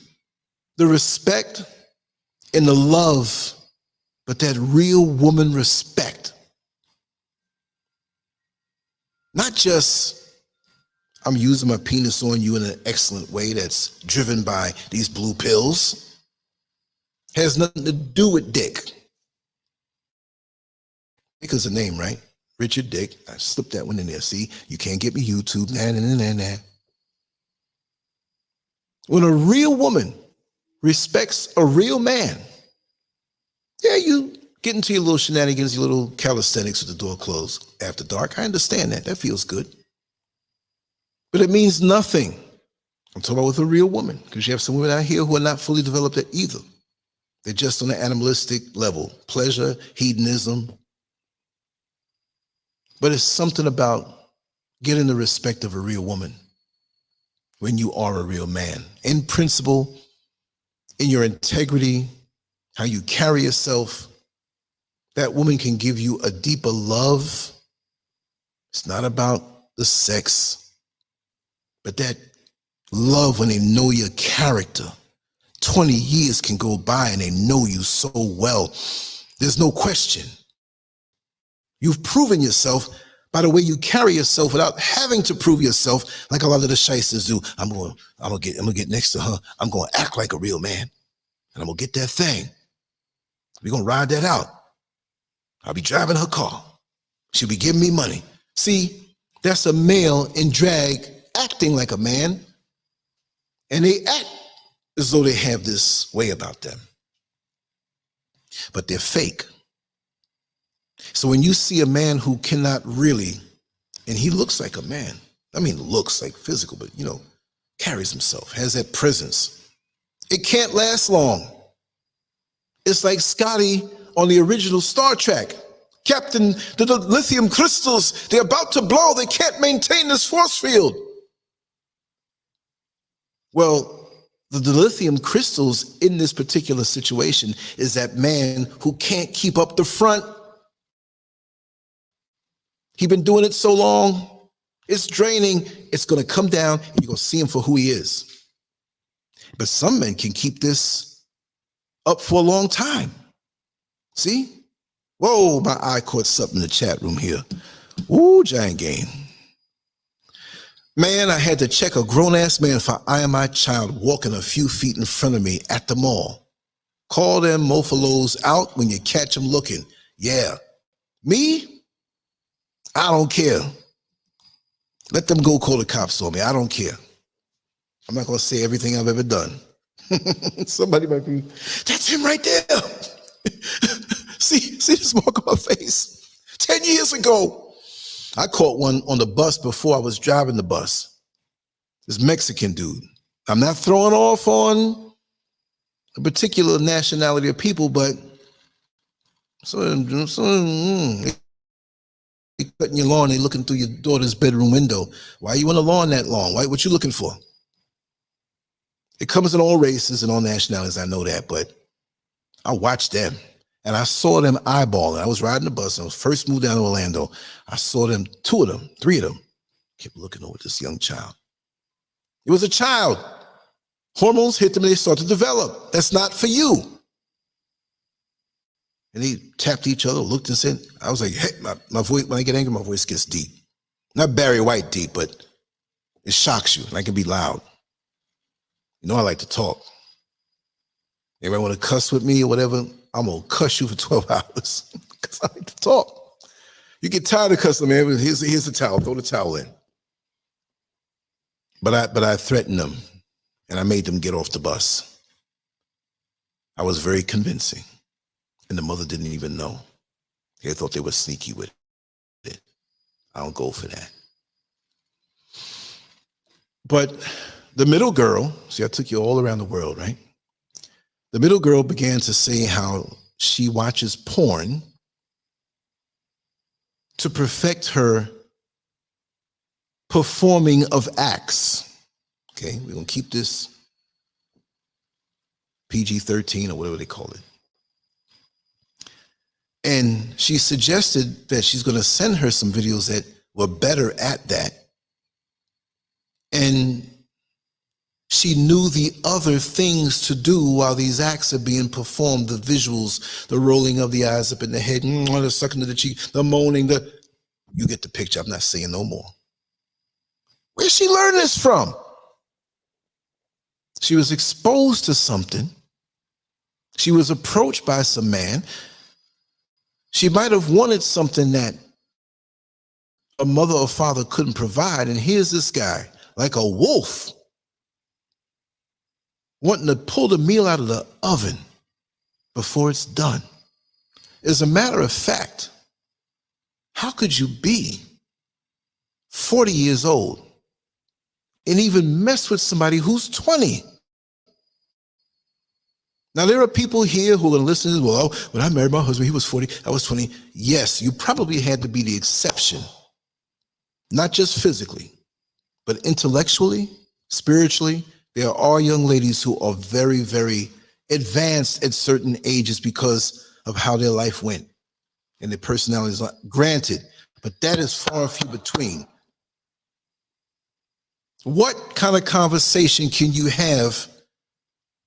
the respect and the love, but that real woman respect. Not just, I'm using my penis on you in an excellent way that's driven by these blue pills. Has nothing to do with dick. Dick is a name, right? Richard Dick. I slipped that one in there. See, you can't get me YouTube. Nah. When a real woman respects a real man, yeah, you get into your little shenanigans, your little calisthenics with the door closed after dark. I understand that. That feels good. But it means nothing. I'm talking about with a real woman, because you have some women out here who are not fully developed at either. They're just on the animalistic level, pleasure, hedonism. But it's something about getting the respect of a real woman when you are a real man. In principle, in your integrity, how you carry yourself, that woman can give you a deeper love. It's not about the sex, but that love when they know your character. 20 years can go by and they know you so well. There's no question. You've proven yourself by the way you carry yourself without having to prove yourself like a lot of the shysters do. I'm gonna get next to her. I'm gonna act like a real man, and I'm gonna get that thing. We're gonna ride that out. I'll be driving her car. She'll be giving me money. See, that's a male in drag acting like a man, and they act as though they have this way about them. But they're fake. So when you see a man who cannot really, and he looks like a man, I mean, looks like physical, but carries himself, has that presence, it can't last long. It's like Scotty on the original Star Trek. Captain, the lithium crystals, they're about to blow. They can't maintain this force field. Well, the lithium crystals in this particular situation is that man who can't keep up the front. He's been doing it so long, it's draining. It's going to come down, and you're going to see him for who he is. But some men can keep this up for a long time. See? Whoa, my eye caught something in the chat room here. Ooh, giant game. Man, I had to check a grown-ass man for I am my child walking a few feet in front of me at the mall. Call them mofalos out when you catch them looking. Yeah. Me? I don't care. Let them go call the cops on me. I don't care. I'm not going to say everything I've ever done. Somebody might be, that's him right there. See this mark on my face? 10 years ago, I caught one on the bus before I was driving the bus. This Mexican dude. I'm not throwing off on a particular nationality of people, but they cutting your lawn, they looking through your daughter's bedroom window. Why are you on the lawn that long? What you looking for? It comes in all races and all nationalities, I know that, but I watched them. And I saw them eyeballing. I was riding the bus. I was first moved down to Orlando. I saw them, three of them, kept looking over this young child. It was a child. Hormones hit them and they start to develop. That's not for you. And they tapped each other, looked and said, I was like, hey, my voice, when I get angry, my voice gets deep. Not Barry White deep, but it shocks you and I can be loud. I like to talk. Everybody want to cuss with me or whatever, I'm going to cuss you for 12 hours because I like to talk. You get tired of cussing, man. Here's the towel. Throw the towel in. But I threatened them, and I made them get off the bus. I was very convincing, and the mother didn't even know. They thought they were sneaky with it. I don't go for that. But the middle girl, see, I took you all around the world, right? The middle girl began to say how she watches porn to perfect her performing of acts. Okay, we're going to keep this PG-13 or whatever they call it. And she suggested that she's going to send her some videos that were better at that. And she knew the other things to do while these acts are being performed, the visuals, the rolling of the eyes up in the head, the sucking of the cheek, the moaning, you get the picture. I'm not saying no more. Where'd she learn this from? She was exposed to something. She was approached by some man. She might have wanted something that a mother or father couldn't provide. And here's this guy, like a wolf, wanting to pull the meal out of the oven before it's done. As a matter of fact, how could you be 40 years old and even mess with somebody who's 20? Now, there are people here who are going to listen to this, well, when I married my husband, he was 40, I was 20. Yes, you probably had to be the exception, not just physically, but intellectually, spiritually. There are young ladies who are very, very advanced at certain ages because of how their life went and their personalities. Granted, but that is far and few between. What kind of conversation can you have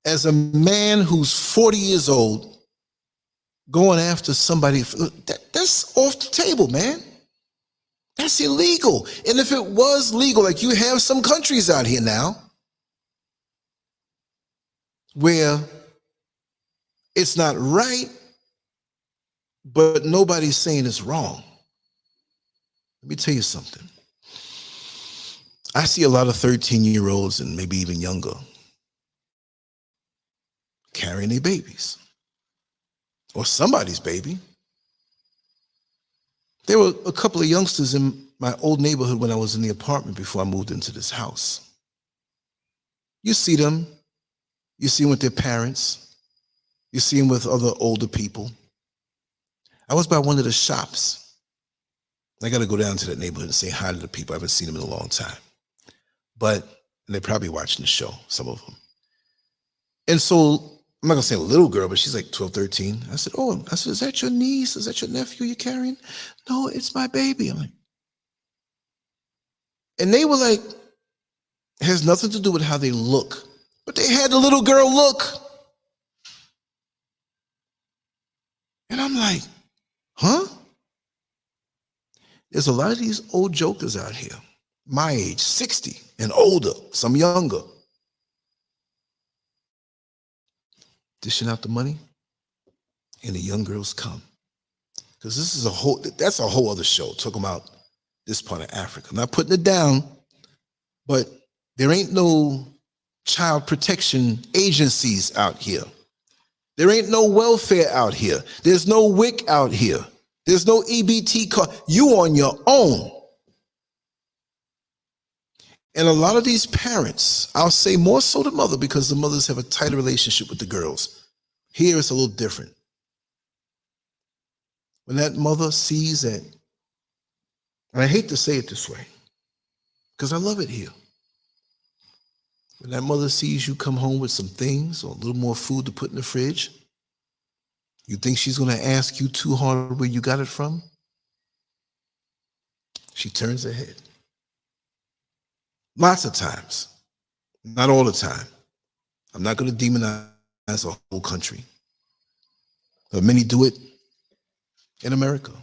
as a man who's 40 years old going after somebody? That's off the table, man. That's illegal. And if it was legal, like you have some countries out here now where it's not right, but nobody's saying it's wrong. Let me tell you something. I see a lot of 13-year-olds and maybe even younger carrying their babies or somebody's baby. There were a couple of youngsters in my old neighborhood when I was in the apartment before I moved into this house. You see them. You see them with their parents. You see them with other older people. I was by one of the shops. I got to go down to that neighborhood and say hi to the people. I haven't seen them in a long time. But they're probably watching the show, some of them. And so, I'm not going to say a little girl, but she's like 12, 13. I said, is that your niece? Is that your nephew you're carrying? No, it's my baby. I'm like, and they were like, it has nothing to do with how they look, but they had the little girl look. And I'm like, huh? There's a lot of these old jokers out here, my age, 60 and older, some younger, dishing out the money, and the young girls come. Because that's a whole other show, talking about this part of Africa. I'm not putting it down, but there ain't no child protection agencies out here. There ain't no welfare out here. There's no WIC out here. There's no EBT card. You on your own. And a lot of these parents, I'll say more so the mother, because the mothers have a tighter relationship with the girls. Here it's a little different. When that mother sees that, and I hate to say it this way, because I love it here. When that mother sees you come home with some things or a little more food to put in the fridge, you think she's going to ask you too hard where you got it from? She turns her head. Lots of times. Not all the time. I'm not going to demonize a whole country. But many do it in America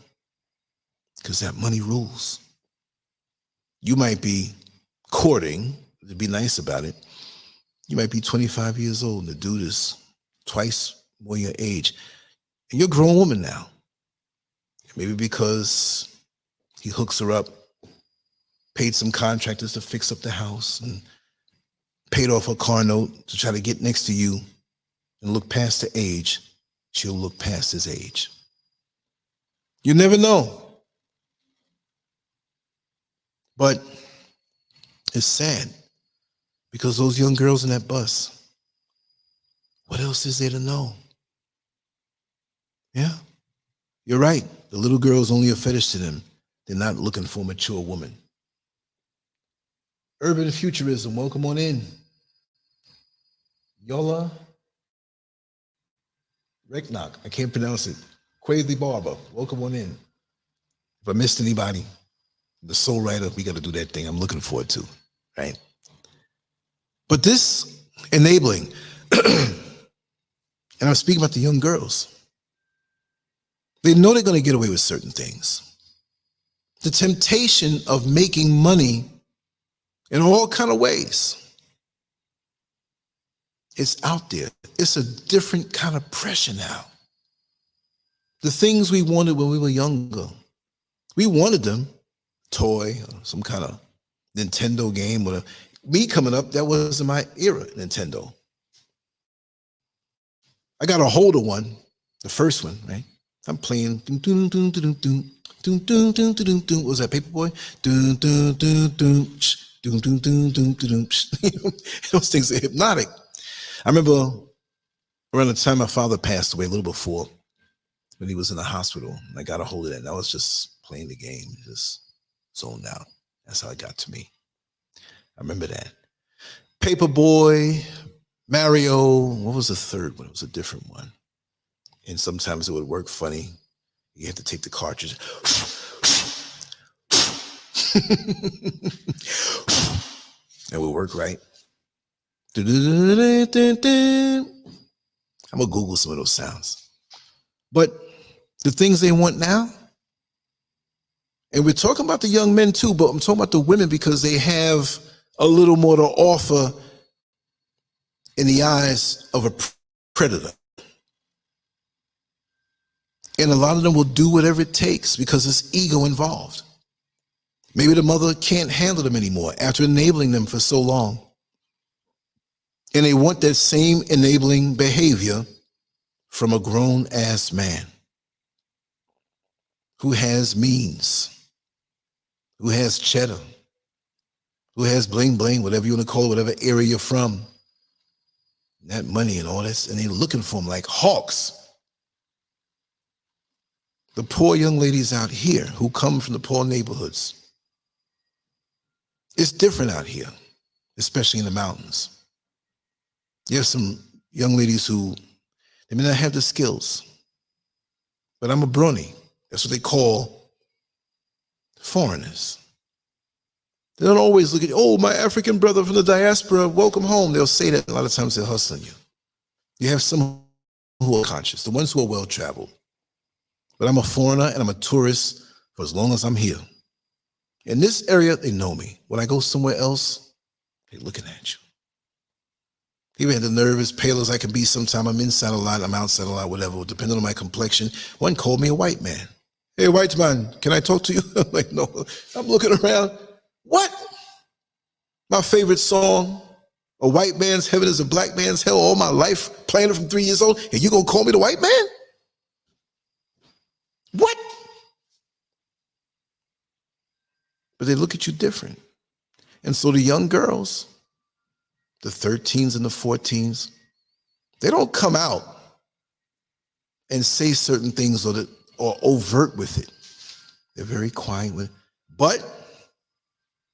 because that money rules. You might be courting, to be nice about it. You might be 25 years old and the dude is twice more your age. And you're a grown woman now. Maybe because he hooks her up, paid some contractors to fix up the house, and paid off her car note to try to get next to you and look past the age. She'll look past his age. You never know. But it's sad because those young girls in that bus, what else is there to know? Yeah, you're right. The little girl is only a fetish to them. They're not looking for a mature woman. Urban futurism, welcome on in. Yola Reknock, I can't pronounce it. Quazy Barber, welcome on in. If I missed anybody, the soul writer, we got to do that thing I'm looking forward to, right? But this enabling, and I'm speaking about the young girls. They know they're going to get away with certain things. The temptation of making money in all kind of ways. It's out there. It's a different kind of pressure now. The things we wanted when we were younger, we wanted them, toy, or some kind of Nintendo game. Or me coming up, that wasn't my era, Nintendo. I got a hold of one, the first one, right? I'm playing. What was that, Paperboy? Those things are hypnotic. I remember around the time my father passed away, a little before, when he was in the hospital, and I got a hold of that. And I was just playing the game, just zoned out. That's how it got to me. I remember that. Paperboy, Mario, what was the third one? It was a different one. And sometimes it would work funny. You had to take the cartridge. It would work right. I'm gonna Google some of those sounds. But the things they want now, and we're talking about the young men too, but I'm talking about the women because they have a little more to offer in the eyes of a predator. And a lot of them will do whatever it takes because there's ego involved. Maybe the mother can't handle them anymore after enabling them for so long. And they want that same enabling behavior from a grown-ass man. who has means, who has cheddar, who has bling bling, whatever you want to call it, whatever area you're from. That money and all this, and they're looking for them like hawks. The poor young ladies out here who come from the poor neighborhoods, it's different out here, especially in the mountains. There's some young ladies who, they may not have the skills, but I'm a brony. That's what they call foreigners. They don't always look at, oh, my African brother from the diaspora, welcome home. They'll say that. A lot of times they're hustling you. You have some who are conscious, the ones who are well-traveled. But I'm a foreigner and I'm a tourist for as long as I'm here. In this area, they know me. When I go somewhere else, they're looking at you. Even had the nerve, as pale as I can be sometime, I'm inside a lot, I'm outside a lot, whatever, depending on my complexion. One called me a white man. Hey, white man, can I talk to you? I'm like, no. I'm looking around. What? My favorite song, a white man's heaven is a black man's hell, all my life, playing it from 3 years old, and you gonna call me the white man? What? But they look at you different. And so the young girls, the 13s and the 14s, they don't come out and say certain things or overt with it. They're very quiet with it. But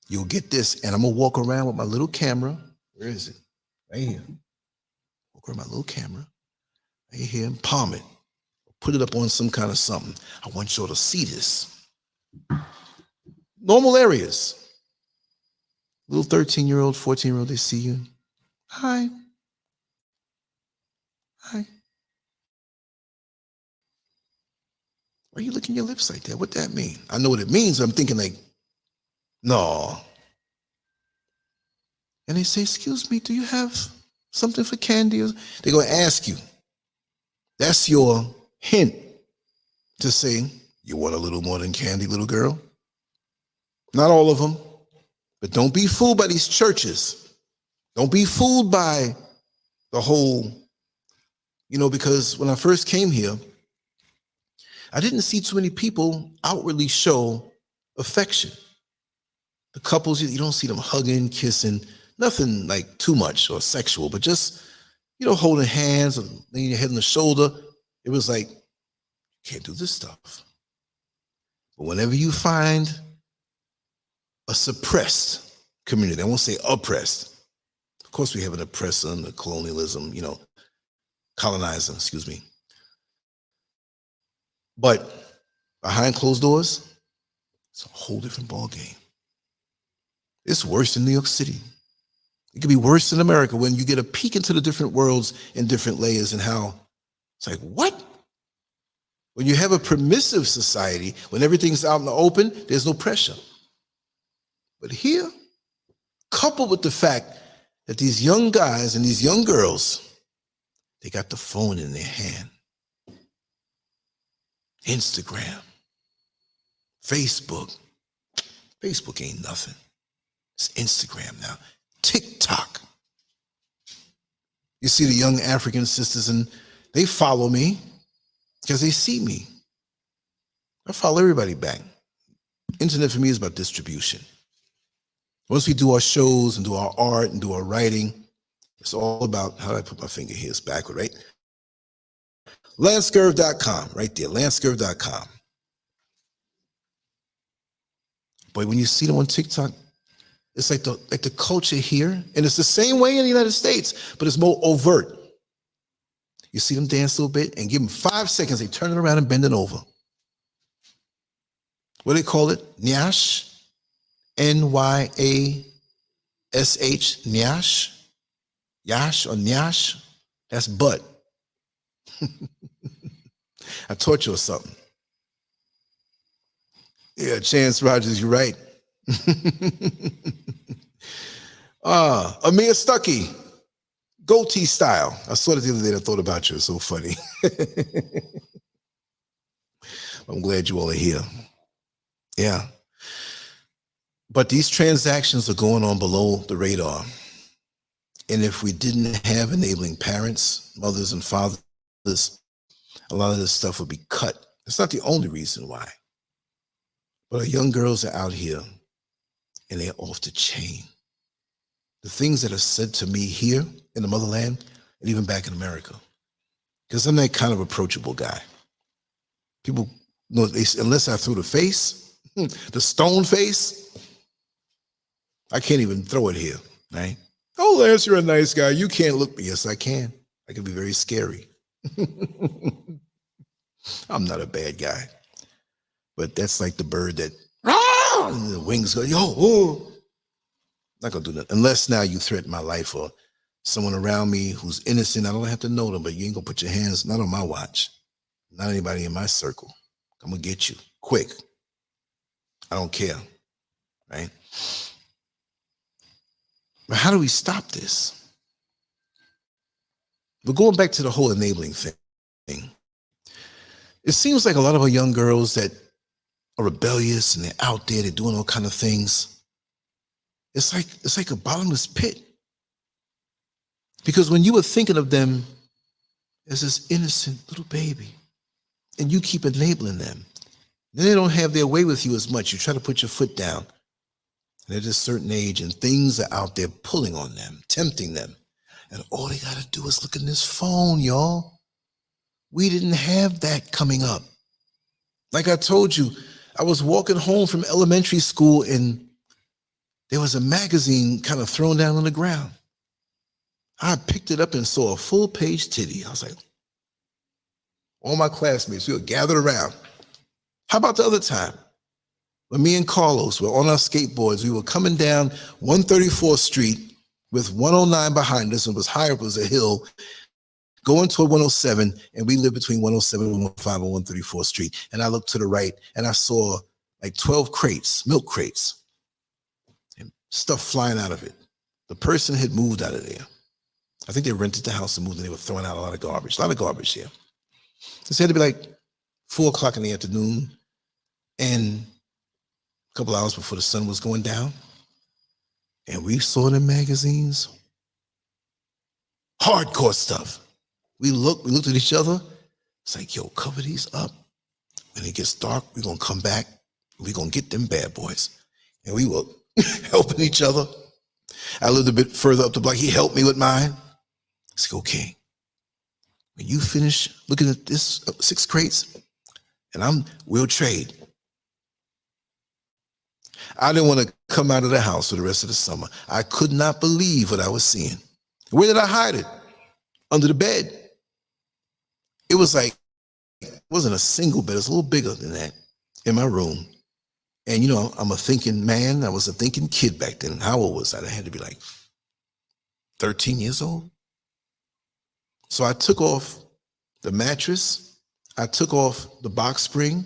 you'll get this, and I'm gonna walk around with my little camera. Where is it? Right here. Walk around with my little camera. Right here and palm it. Put it up on some kind of something. I want y'all to see this. Normal areas. Little 13-year-old, 14-year-old, they see you. Hi. Hi. Why are you licking your lips like that? What that mean? I know what it means. I'm thinking like, no. And they say, excuse me, do you have something for candy? They're going to ask you. That's your hint to say, you want a little more than candy, little girl? Not all of them, but don't be fooled by these churches. Don't be fooled by the whole, because when I first came here, I didn't see too many people outwardly show affection. The couples, you don't see them hugging, kissing, nothing like too much or sexual, but just, holding hands or laying your head on the shoulder. It was like, can't do this stuff. But whenever you find a suppressed community, I won't say oppressed. Of course, we have an oppressor and the colonialism, colonizer, excuse me. But behind closed doors, it's a whole different ballgame. It's worse in New York City. It could be worse in America when you get a peek into the different worlds and different layers and how it's like, what? When you have a permissive society, when everything's out in the open, there's no pressure. But here, coupled with the fact that these young guys and these young girls, they got the phone in their hand. Instagram, Facebook. Facebook ain't nothing. It's Instagram now. TikTok. You see the young African sisters and they follow me because they see me. I follow everybody back. Internet for me is about distribution. Once we do our shows and do our art and do our writing, it's all about, how do I put my finger here? It's backward, right? LANCESCURV.com, right there, LANCESCURV.com. But when you see them on TikTok, it's like the culture here, and it's the same way in the United States, but it's more overt. You see them dance a little bit and give them 5 seconds, they turn it around and bend it over. What do they call it? Nyash? N-Y-A-S-H, Nyash? Yash or Nyash? That's butt. I taught you something. Yeah, Chance Rogers, you're right. Amir Stuckey, goatee style. I saw it the other day and I thought about you. It's so funny. I'm glad you all are here. Yeah. But these transactions are going on below the radar. And if we didn't have enabling parents, mothers and fathers, a lot of this stuff would be cut. It's not the only reason why. But our young girls are out here and they're off the chain. The things that are said to me here in the motherland and even back in America, because I'm that kind of approachable guy. People know, unless I threw the face, the stone face, I can't even throw it here, right? Oh, Lance, you're a nice guy. You can't look me. Yes, I can. I can be very scary. I'm not a bad guy. But that's like the bird that, and the wings go, yo, oh. Not gonna do that. Unless now you threaten my life or someone around me who's innocent. I don't have to know them, but you ain't gonna put your hands, not on my watch, not anybody in my circle. I'm gonna get you quick. I don't care, right? But how do we stop this? But going back to the whole enabling thing, it seems like a lot of our young girls that are rebellious and they're out there, they're doing all kind of things. It's like a bottomless pit. Because when you were thinking of them as this innocent little baby, and you keep enabling them, then they don't have their way with you as much. You try to put your foot down. And at a certain age, and things are out there pulling on them, tempting them. And all they got to do is look in this phone, y'all. We didn't have that coming up. Like I told you, I was walking home from elementary school and there was a magazine kind of thrown down on the ground. I picked it up and saw a full page titty. I was like, all my classmates, we were gathered around. How about the other time? When me and Carlos were on our skateboards, we were coming down 134th Street with 109 behind us, and it was higher, it was a hill, going toward 107, and we lived between 107 and 105 on 134th Street. And I looked to the right and I saw like 12 crates, milk crates, and stuff flying out of it. The person had moved out of there. I think they rented the house and moved, and they were throwing out a lot of garbage here. This had to be like 4 o'clock in the afternoon, and a couple hours before the sun was going down. And we saw the magazines, hardcore stuff. We looked at each other. It's like, yo, cover these up. When it gets dark, we're going to come back. We're going to get them bad boys. And we were helping each other. I lived a bit further up the block. He helped me with mine. I said, okay, when you finish looking at this 6 crates, and we'll trade. I didn't want to come out of the house for the rest of the summer. I could not believe what I was seeing. Where did I hide it? Under the bed. It was like, it wasn't a single bed. It was a little bigger than that in my room. And you know, I'm a thinking man. I was a thinking kid back then. How old was I? I had to be like 13 years old. So I took off the mattress. I took off the box spring,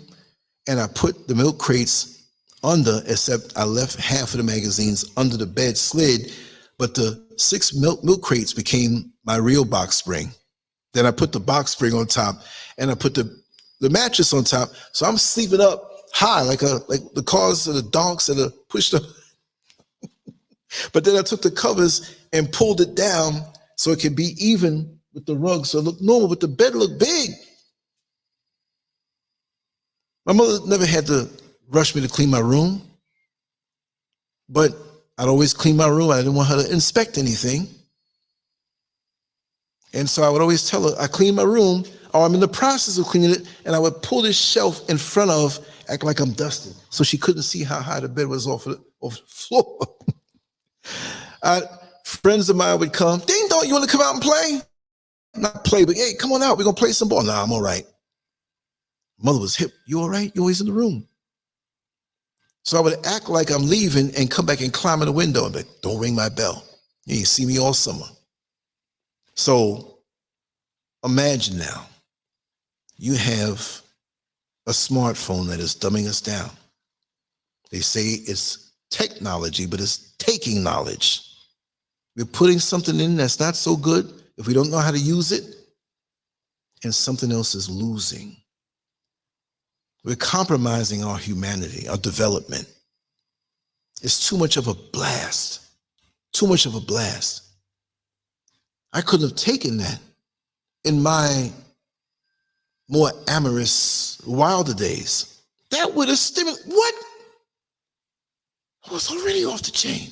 and I put the milk crates under, except I left half of the magazines under the bed slid, but the 6 milk crates became my real box spring. Then I put the box spring on top, and I put the mattress on top. So I'm sleeping up high, like the cars of the donks that are pushed up. But then I took the covers and pulled it down so it could be even with the rug, so it looked normal, but the bed looked big. My mother never had to rush me to clean my room, but I'd always clean my room. I didn't want her to inspect anything. And so I would always tell her, I clean my room, or I'm in the process of cleaning it, and I would pull this shelf in front of, act like I'm dusting, so she couldn't see how high the bed was off the floor. Friends of mine would come, ding dong, you want to come out and play? Not play, but hey, come on out, we're going to play some ball. Nah, I'm all right. Mother was hip. You all right? You're always in the room. So I would act like I'm leaving and come back and climb in the window and be like, don't ring my bell. You ain't see me all summer. So imagine now, you have a smartphone that is dumbing us down. They say it's technology, but it's taking knowledge. We're putting something in that's not so good if we don't know how to use it, and something else is losing. We're compromising our humanity, our development. It's too much of a blast. Too much of a blast. I couldn't have taken that in my more amorous, wilder days. That would have stimulated. What? I was already off the chain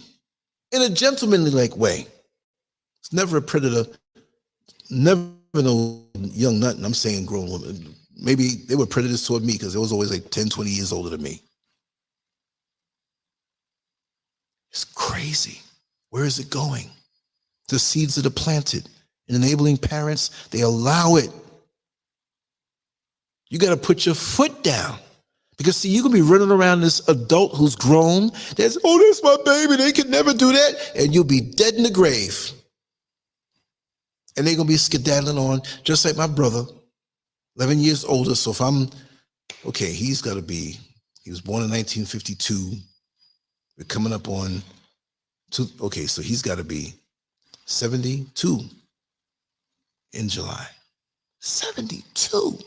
in a gentlemanly like way. It's never a predator, never no young nut, and I'm saying grown woman. Maybe they were predators toward me because they was always like 10, 20 years older than me. It's crazy. Where is it going? The seeds that are planted. And enabling parents, they allow it. You got to put your foot down. Because see, you can be running around this adult who's grown. That's, oh, that's my baby. They can never do that. And you'll be dead in the grave. And they're going to be skedaddling on, just like my brother, 11 years older. So if I'm, okay, he was born in 1952. We're coming up on, okay, so he's got to be 72 in July. 72.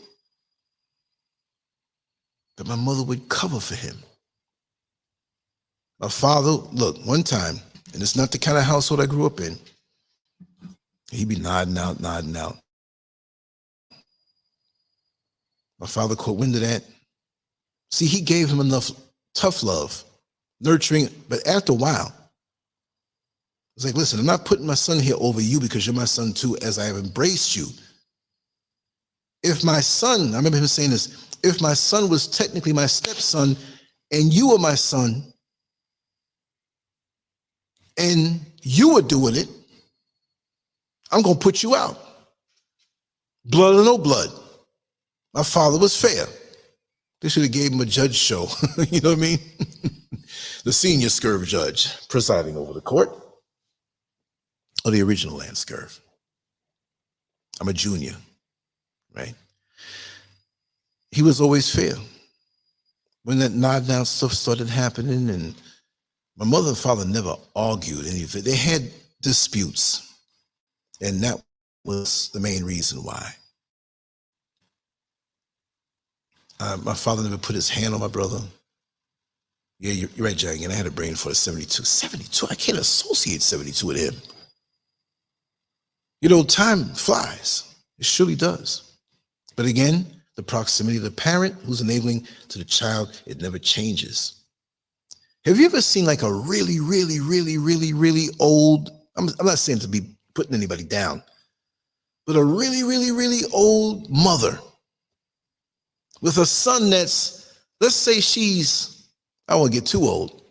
But my mother would cover for him. My father, look, one time, and it's not the kind of household I grew up in, he'd be nodding out. My father caught wind of that. See, he gave him enough tough love, nurturing, but after a while, it's like, listen, I'm not putting my son here over you because you're my son too, as I have embraced you. If my son, I remember him saying this, if my son was technically my stepson and you were my son and you were doing it, I'm going to put you out. Blood or no blood. My father was fair. They should have gave him a judge show. You know what I mean? The senior SCURV judge presiding over the court, or the original LANCESCURV. I'm a junior, right? He was always fair. When that nod down stuff started happening, and my mother and father never argued any of it. They had disputes, and that was the main reason why. My father never put his hand on my brother. Yeah, you're right, Jackie, and I had a brain for the 72. 72, I can't associate 72 with him. You know, time flies. It surely does. But again, the proximity of the parent who's enabling to the child, it never changes. Have you ever seen like a really, really, really, really, really old, I'm not saying to be putting anybody down, but a really, really, really old mother with a son that's, let's say she's, I won't get too old.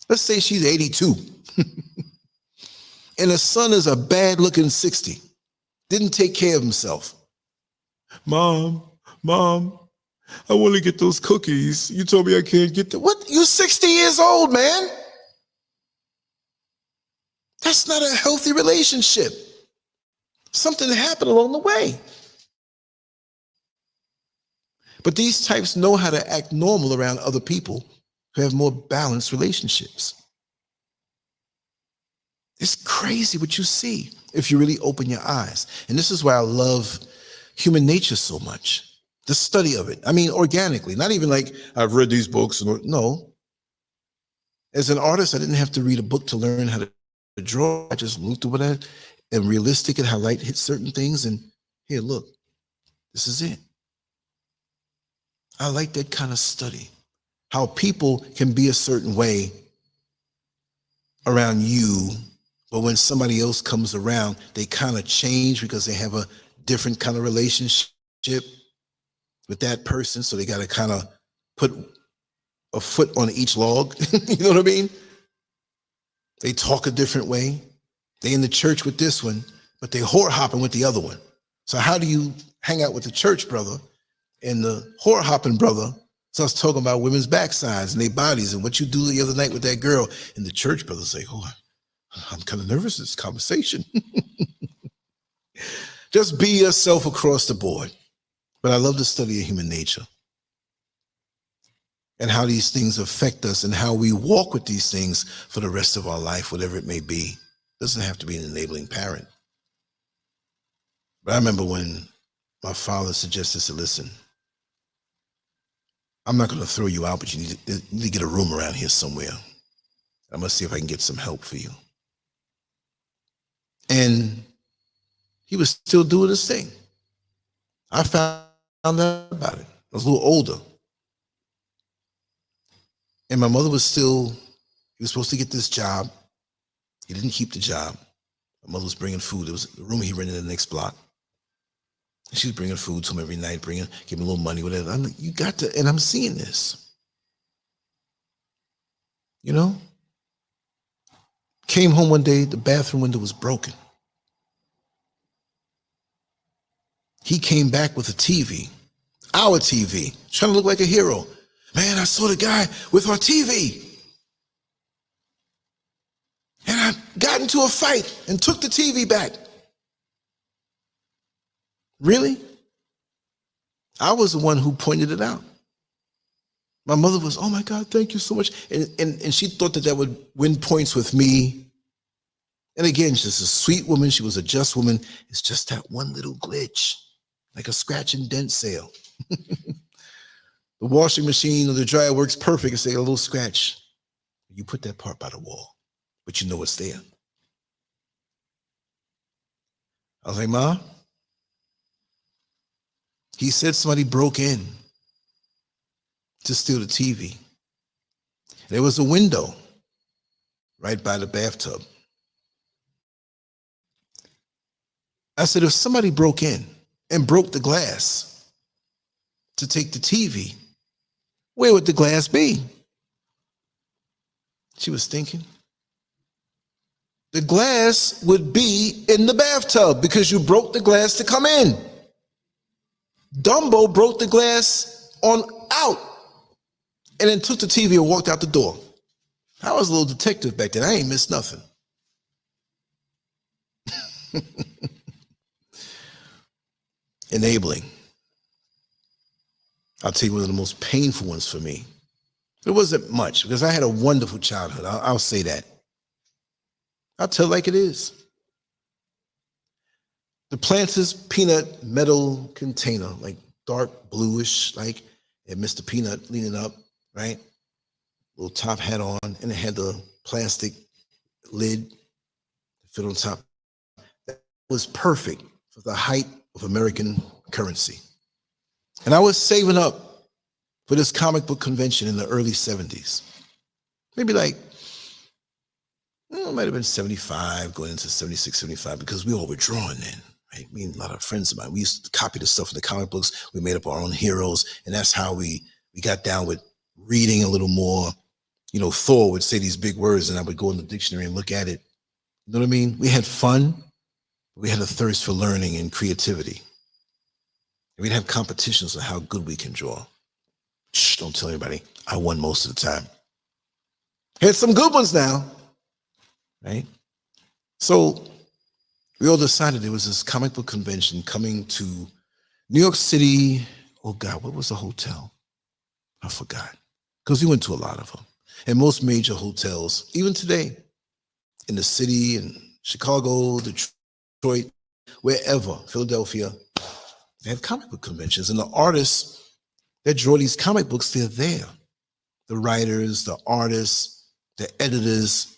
Let's say she's 82. And the son is a bad looking 60. Didn't take care of himself. Mom, I want to get those cookies. You told me I can't get them. What? You're 60 years old, man. That's not a healthy relationship. Something happened along the way. But these types know how to act normal around other people who have more balanced relationships. It's crazy what you see if you really open your eyes. And this is why I love human nature so much. The study of it. I mean, organically, not even like I've read these books. No. As an artist, I didn't have to read a book to learn how to draw. I just looked over that and realistic and how light hits certain things. And here, look, this is it. I like that kind of study. How people can be a certain way around you, but when somebody else comes around, they kind of change because they have a different kind of relationship with that person. So they got to kind of put a foot on each log. You know what I mean? They talk a different way. They in the church with this one, but they whore hopping with the other one. So how do you hang out with the church brother and the whore hopping brother starts talking about women's backsides and their bodies and what you do the other night with that girl? And the church brother say, oh, I'm kind of nervous this conversation. Just be yourself across the board. But I love the study of human nature and how these things affect us and how we walk with these things for the rest of our life, whatever it may be. It doesn't have to be an enabling parent. But I remember when my father suggested, said, listen, I'm not going to throw you out, but you need to get a room around here somewhere. I'm going to see if I can get some help for you. And he was still doing his thing. I found out about it. I was a little older. And my mother was still He was supposed to get this job. He didn't keep the job. My mother was bringing food. It was the room he rented in the next block. And she was bringing food to him every night, give him a little money, whatever. I'm like, you got to, and I'm seeing this. You know? Came home one day, the bathroom window was broken. He came back with a TV, our TV, trying to look like a hero. Man, I saw the guy with our TV. And I got into a fight and took the TV back. Really? I was the one who pointed it out. My mother was, oh my God, thank you so much. And she thought that would win points with me. And again, she's a sweet woman. She was a just woman. It's just that one little glitch, like a scratch and dent sale. The washing machine or the dryer works perfect. It's like a little scratch. You put that part by the wall, but you know it's there. I was like, Ma, he said somebody broke in to steal the TV. There was a window right by the bathtub. I said, if somebody broke in and broke the glass to take the TV, where would the glass be? She was thinking. The glass would be in the bathtub because you broke the glass to come in. Dumbo broke the glass on out and then took the TV and walked out the door. I was a little detective back then. I ain't missed nothing. Enabling. I'll tell you one of the most painful ones for me. It wasn't much because I had a wonderful childhood. I'll say that. I'll tell it like it is. The Planters peanut metal container, like dark bluish, like it Mr. Peanut leaning up, right? Little top hat on, and it had the plastic lid that fit on top. That was perfect for the height of American currency. And I was saving up for this comic book convention in the early 70s. Maybe like, it might have been 75, going into 76, 75, because we all were drawing then, right? Me and a lot of friends of mine, we used to copy the stuff in the comic books. We made up our own heroes, and that's how we got down with reading a little more. You know, Thor would say these big words, and I would go in the dictionary and look at it. You know what I mean? We had fun. We had a thirst for learning and creativity. And we'd have competitions on how good we can draw. Shh, don't tell anybody. I won most of the time. Had some good ones now, right? So we all decided there was this comic book convention coming to New York City. Oh God, what was the hotel? I forgot. Because we went to a lot of them. And most major hotels, even today, in the city, in Chicago, Detroit, wherever, Philadelphia, they have comic book conventions. And the artists that draw these comic books, they're there. The writers, the artists, the editors.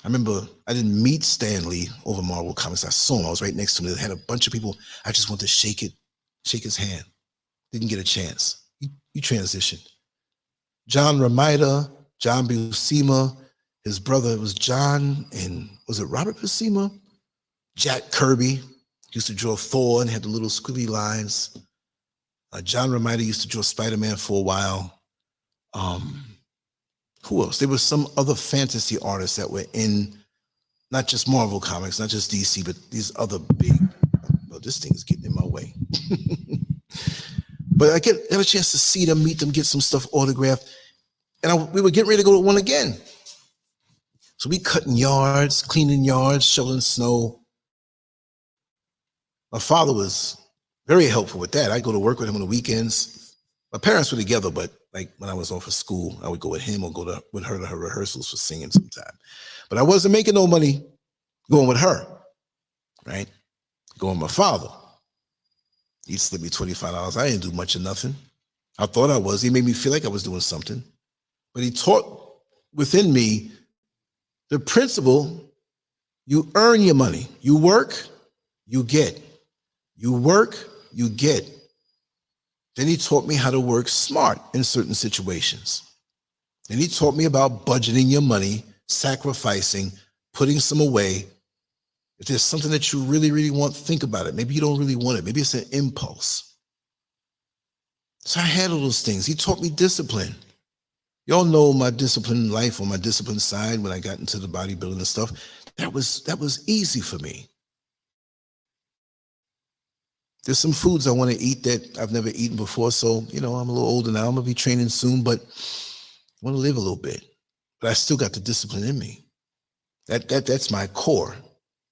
I remember I didn't meet Stan Lee over Marvel Comics. I saw him. I was right next to him. They had a bunch of people. I just wanted to shake his hand. Didn't get a chance. He transitioned. John Romita, John Buscema, his brother was John, and was it Robert Buscema? Jack Kirby used to draw Thor and had the little squiggly lines. John Romita used to draw Spider-Man for a while. Who else? There was some other fantasy artists that were in not just Marvel Comics, not just DC, but these other big, well, this thing is getting in my way. But I have a chance to see them, meet them, get some stuff autographed. And we were getting ready to go to one again. So we cutting yards, cleaning yards, shoveling snow. My father was very helpful with that. I'd go to work with him on the weekends. My parents were together, but like when I was off of school, I would go with him or go with her to her rehearsals for singing sometime. But I wasn't making no money going with her, right? Going with my father. He'd slip me $25. I didn't do much of nothing. I thought I was. He made me feel like I was doing something. But he taught within me the principle, you earn your money. You work, you get. You work, you get. Then he taught me how to work smart in certain situations. And he taught me about budgeting your money, sacrificing, putting some away. If there's something that you really, really want, think about it. Maybe you don't really want it. Maybe it's an impulse. So I handle those things. He taught me discipline. Y'all know my discipline life on my discipline side when I got into the bodybuilding and stuff. That was easy for me. There's some foods I want to eat that I've never eaten before. So, I'm a little older now. I'm going to be training soon, but I want to live a little bit. But I still got the discipline in me. That's my core.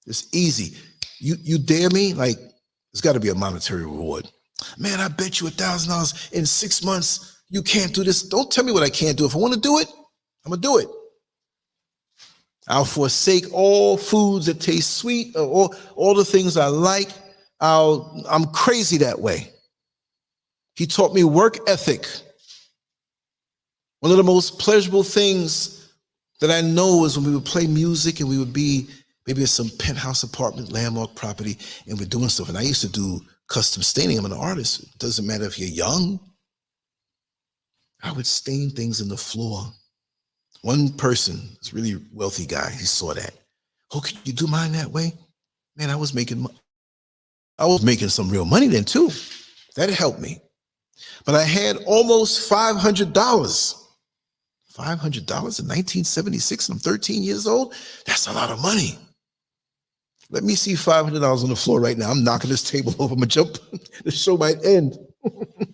It's easy. You dare me? Like, there's got to be a monetary reward. Man, I bet you $1,000 in 6 months. You can't do this. Don't tell me what I can't do. If I want to do it, I'm going to do it. I'll forsake all foods that taste sweet, or all the things I like. I'm crazy that way. He taught me work ethic. One of the most pleasurable things that I know is when we would play music and we would be maybe at some penthouse apartment, landmark property, and we're doing stuff. And I used to do custom staining. I'm an artist. It doesn't matter if you're young. I would stain things in the floor. One person, this really wealthy guy, he saw that. Oh, can you do mine that way? Man, I was making some real money then too. That helped me. But I had almost $500. $500 in 1976, and I'm 13 years old. That's a lot of money. Let me see $500 on the floor right now. I'm knocking this table over. I'm gonna jump. The show might end. It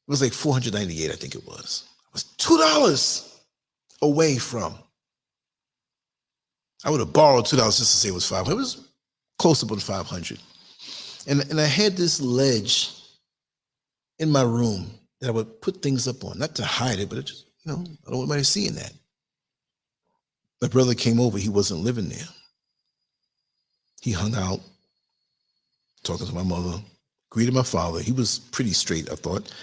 was like 498, I think it was. It was $2 away from. I would have borrowed $2 just to say it was $500. It was close to 500. And I had this ledge in my room that I would put things up on, not to hide it, but it just, I don't want anybody seeing that. My brother came over. He wasn't living there. He hung out, talking to my mother, greeted my father. He was pretty straight, I thought.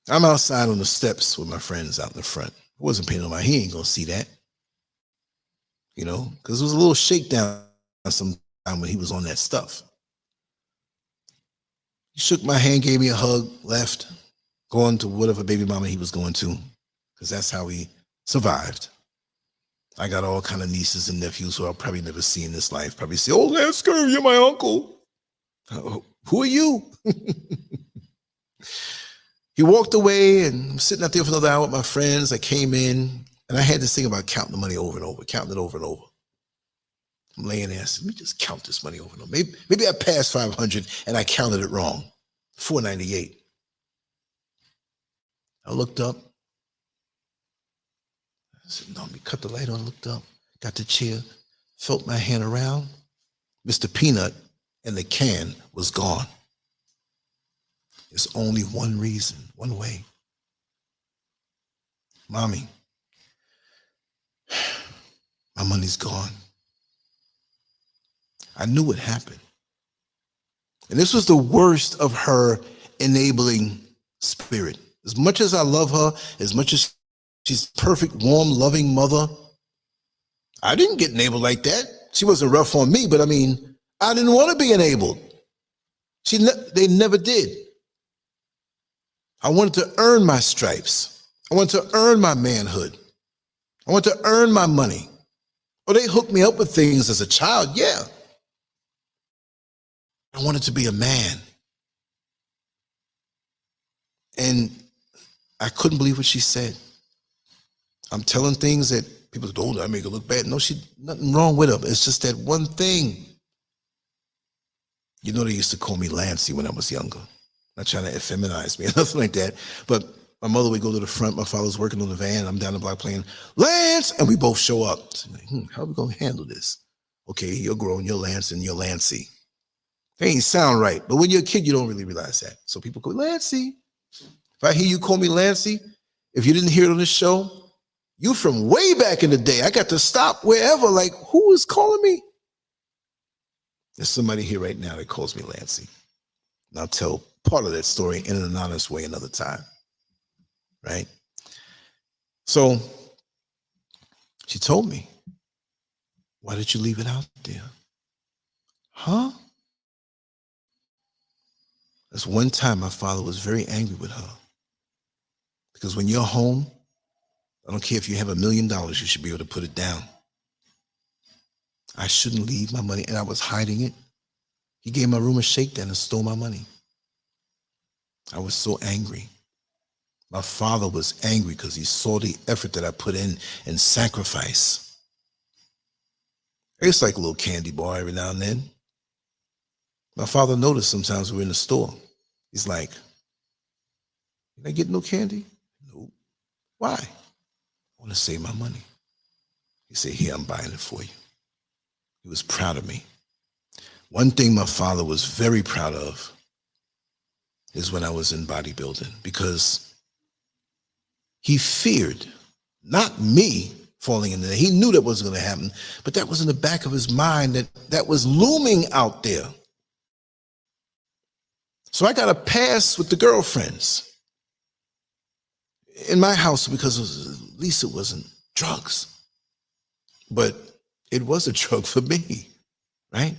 I'm outside on the steps with my friends out in the front. I wasn't paying no mind. He ain't gonna see that, because it was a little shakedown sometime when he was on that stuff. He shook my hand, gave me a hug, left, going to whatever baby mama he was going to, because that's how he survived. I got all kind of nieces and nephews who I'll probably never see in this life. Probably say, "Oh, LANCESCURV, you're my uncle." Who are you? He walked away, and I'm sitting out there for another hour with my friends. I came in, and I had this thing about counting the money over and over, counting it over and over. I'm laying there, I said, let me just count this money over and over. Maybe I passed 500 and I counted it wrong. 498. I looked up. I said, no, let me cut the light on. Looked up, got the chair, felt my hand around. Mr. Peanut and the can was gone. There's only one reason, one way. Mommy, my money's gone. I knew what happened. And this was the worst of her enabling spirit. As much as I love her, as much as she's a perfect, warm, loving mother, I didn't get enabled like that. She wasn't rough on me, but I didn't want to be enabled. They never did. I wanted to earn my stripes. I wanted to earn my manhood. I wanted to earn my money. Or they hooked me up with things as a child, yeah. I wanted to be a man. And I couldn't believe what she said. I'm telling things that people say, oh, that make her look bad. No, nothing wrong with her. It's just that one thing. They used to call me Lancey when I was younger. Not trying to effeminize me or nothing like that. But my mother would go to the front. My father's working on the van. I'm down the block playing Lance, and we both show up. So how are we going to handle this? Okay, you're grown, you're Lance, and you're Lancey. They ain't sound right. But when you're a kid, you don't really realize that. So people go, Lancey. If I hear you call me Lancey, if you didn't hear it on this show, you from way back in the day. I got to stop wherever. Like, who is calling me? There's somebody here right now that calls me Lancey. And I'll tell part of that story in an anonymous way another time. Right? So she told me, why did you leave it out there? Huh? That's one time my father was very angry with her. Because when you're home, I don't care if you have $1 million, you should be able to put it down. I shouldn't leave my money, and I was hiding it. He gave my room a shakedown and stole my money. I was so angry. My father was angry because he saw the effort that I put in and sacrifice. I used to like a little candy bar every now and then. My father noticed sometimes we're in the store. He's like, "Did I get no candy?" "No." "Why?" "I want to save my money." He said, "Here, I'm buying it for you." He was proud of me. One thing my father was very proud of is when I was in bodybuilding, because he feared not me falling in there. He knew that wasn't going to happen, but that was in the back of his mind, that was looming out there. So I got a pass with the girlfriends in my house because at least it wasn't drugs, but it was a drug for me, right?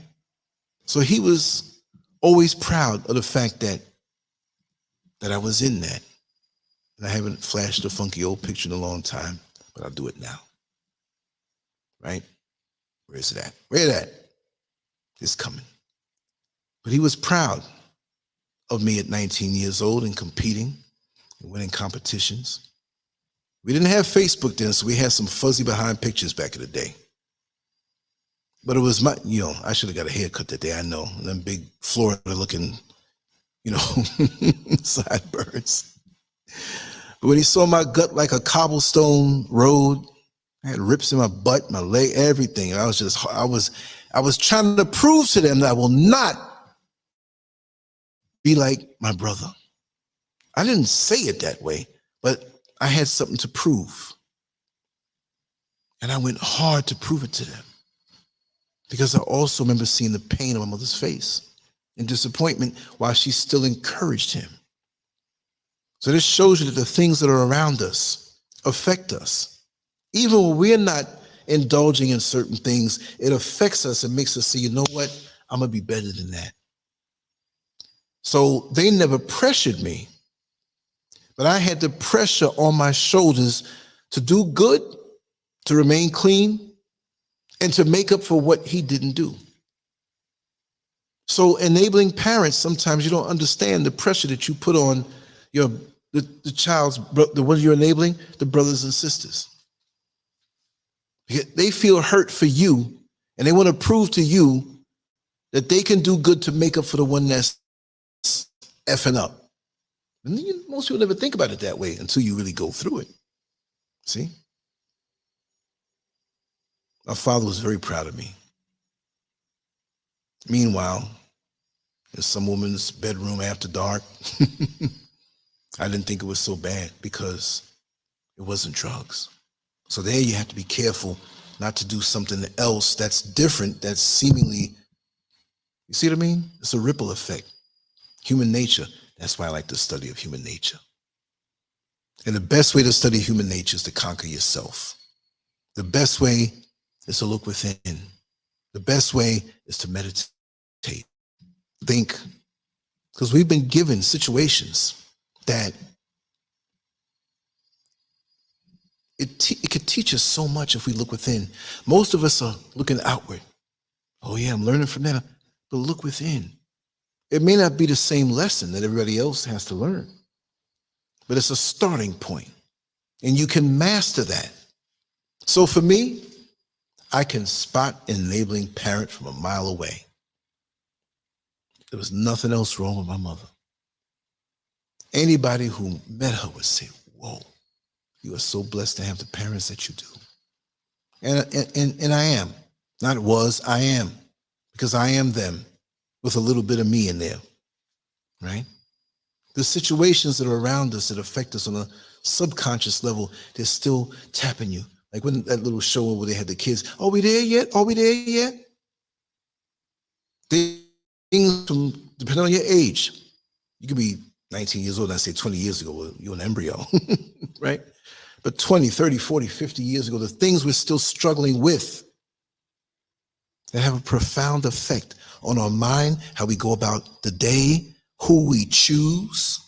So he was always proud of the fact that I was in that. And I haven't flashed a funky old picture in a long time, but I'll do it now, right? Where is it at? Where is that? It's coming. But he was proud of me at 19 years old and competing and winning competitions. We didn't have Facebook then, so we had some fuzzy behind pictures back in the day. But it was my, I should have got a haircut that day, I know. And them big Florida looking, sideburns. But when he saw my gut like a cobblestone road, I had rips in my butt, my leg, everything. And I was trying to prove to them that I will not be like my brother. I didn't say it that way, but I had something to prove. And I went hard to prove it to them, because I also remember seeing the pain on my mother's face and disappointment while she still encouraged him. So this shows you that the things that are around us affect us. Even when we're not indulging in certain things, it affects us and makes us say, you know what? I'm going to be better than that. So they never pressured me, but I had the pressure on my shoulders to do good, to remain clean, and to make up for what he didn't do. So enabling parents, sometimes you don't understand the pressure that you put on the child's, the one you're enabling, the brothers and sisters. They feel hurt for you, and they want to prove to you that they can do good to make up for the one that's effing up. And most people never think about it that way until you really go through it. See? My father was very proud of me. Meanwhile, in some woman's bedroom after dark, I didn't think it was so bad because it wasn't drugs. So there you have to be careful not to do something else that's different, that's seemingly, you see what I mean? It's a ripple effect. Human nature. That's why I like the study of human nature. And the best way to study human nature is to conquer yourself. The best way is to look within. The best way is to meditate. Think. Because we've been given situations that it could teach us so much if we look within. Most of us are looking outward. Oh yeah, I'm learning from that. But look within. It may not be the same lesson that everybody else has to learn, but it's a starting point, and you can master that. So for me, I can spot an enabling parent from a mile away. There was nothing else wrong with my mother. Anybody who met her would say, whoa, you are so blessed to have the parents that you do. And I am. Not was, I am. Because I am them with a little bit of me in there, right? The situations that are around us that affect us on a subconscious level, they're still tapping you. Like when that little show where they had the kids, are we there yet? Are we there yet? Things from, depending on your age, you could be 19 years old, and I say 20 years ago, well, you're an embryo, right? But 20, 30, 40, 50 years ago, the things we're still struggling with that have a profound effect on our mind, how we go about the day, who we choose.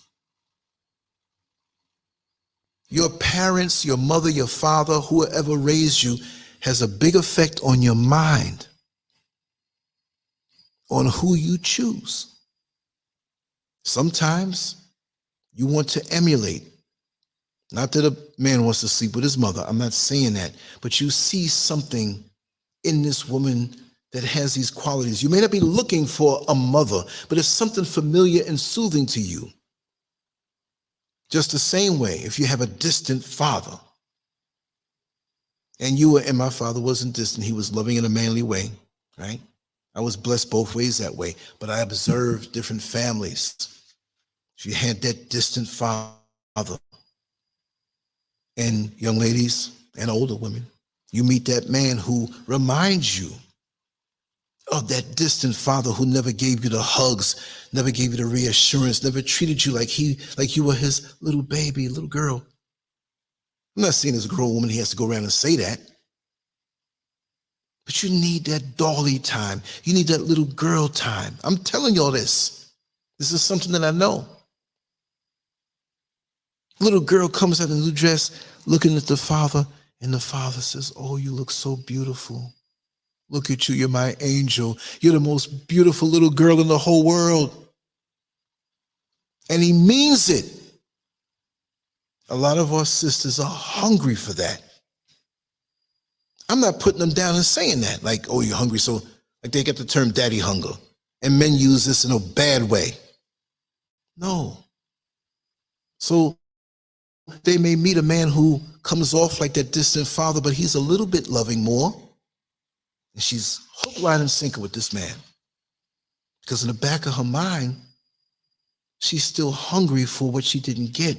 Your parents, your mother, your father, whoever raised you has a big effect on your mind, on who you choose. Sometimes you want to emulate. Not that a man wants to sleep with his mother. I'm not saying that. But you see something in this woman that has these qualities. You may not be looking for a mother, but it's something familiar and soothing to you. Just the same way, if you have a distant father, and my father wasn't distant, he was loving in a manly way, right? I was blessed both ways that way, but I observed different families. If you had that distant father, and young ladies and older women, you meet that man who reminds you of that distant father who never gave you the hugs, never gave you the reassurance, never treated you like you were his little baby, little girl. I'm not saying as a grown woman he has to go around and say that. But you need that dolly time. You need that little girl time. I'm telling y'all this. This is something that I know. Little girl comes out in a new dress, looking at the father, and the father says, "Oh, you look so beautiful. Look at you, you're my angel. You're the most beautiful little girl in the whole world." And he means it. A lot of our sisters are hungry for that. I'm not putting them down and saying that, like, "Oh, you're hungry," so like they get the term daddy hunger. And men use this in a bad way. No. So they may meet a man who comes off like that distant father, but he's a little bit loving more. And she's hook, line, and sinker with this man. Because in the back of her mind, she's still hungry for what she didn't get.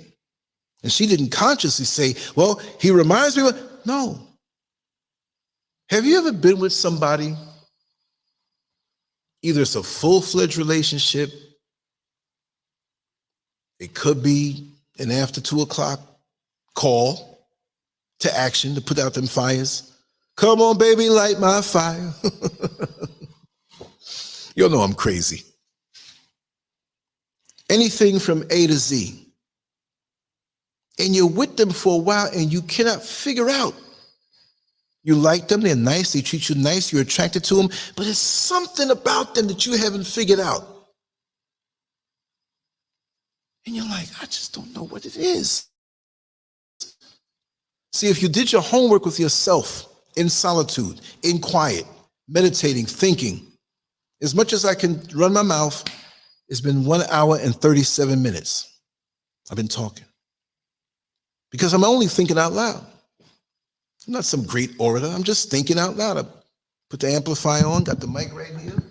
And she didn't consciously say, "Well, he reminds me of..." No. Have you ever been with somebody, either it's a full-fledged relationship, it could be an after 2 o'clock call to action to put out them fires. "Come on, baby, light my fire." You'll know I'm crazy. Anything from A to Z. And you're with them for a while and you cannot figure out. You like them, they're nice, they treat you nice, you're attracted to them, but it's something about them that you haven't figured out. And you're like, "I just don't know what it is." See, if you did your homework with yourself, in solitude, in quiet, meditating, thinking, as much as I can run my mouth, it's been 1 hour and 37 minutes. I've been talking. Because I'm only thinking out loud. I'm not some great orator. I'm just thinking out loud. I put the amplifier on, got the mic right here,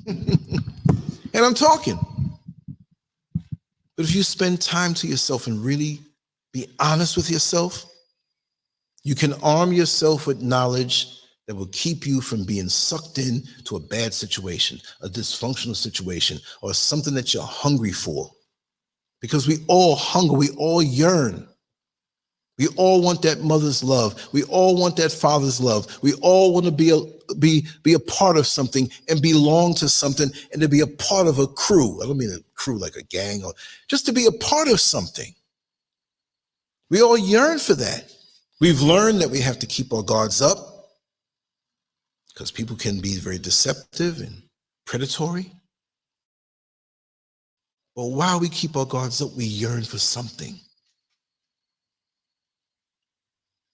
and I'm talking. But if you spend time to yourself and really be honest with yourself, you can arm yourself with knowledge that will keep you from being sucked in to a bad situation, a dysfunctional situation, or something that you're hungry for. Because we all hunger, we all yearn. We all want that mother's love. We all want that father's love. We all want to be a part of something and belong to something and to be a part of a crew. I don't mean a crew like a gang, or just to be a part of something. We all yearn for that. We've learned that we have to keep our guards up because people can be very deceptive and predatory. But while we keep our guards up, we yearn for something.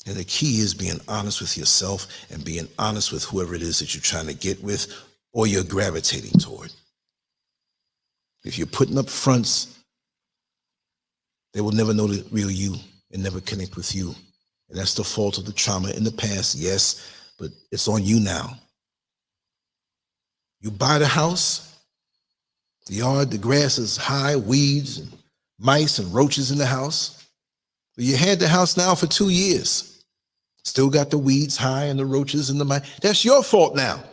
And the key is being honest with yourself and being honest with whoever it is that you're trying to get with or you're gravitating toward. If you're putting up fronts, they will never know the real you and never connect with you. And that's the fault of the trauma in the past, yes, but it's on you now. You buy the house, the yard, the grass is high, weeds and mice and roaches in the house. But you had the house now for 2 years. Still got the weeds high and the roaches and the mice. That's your fault now.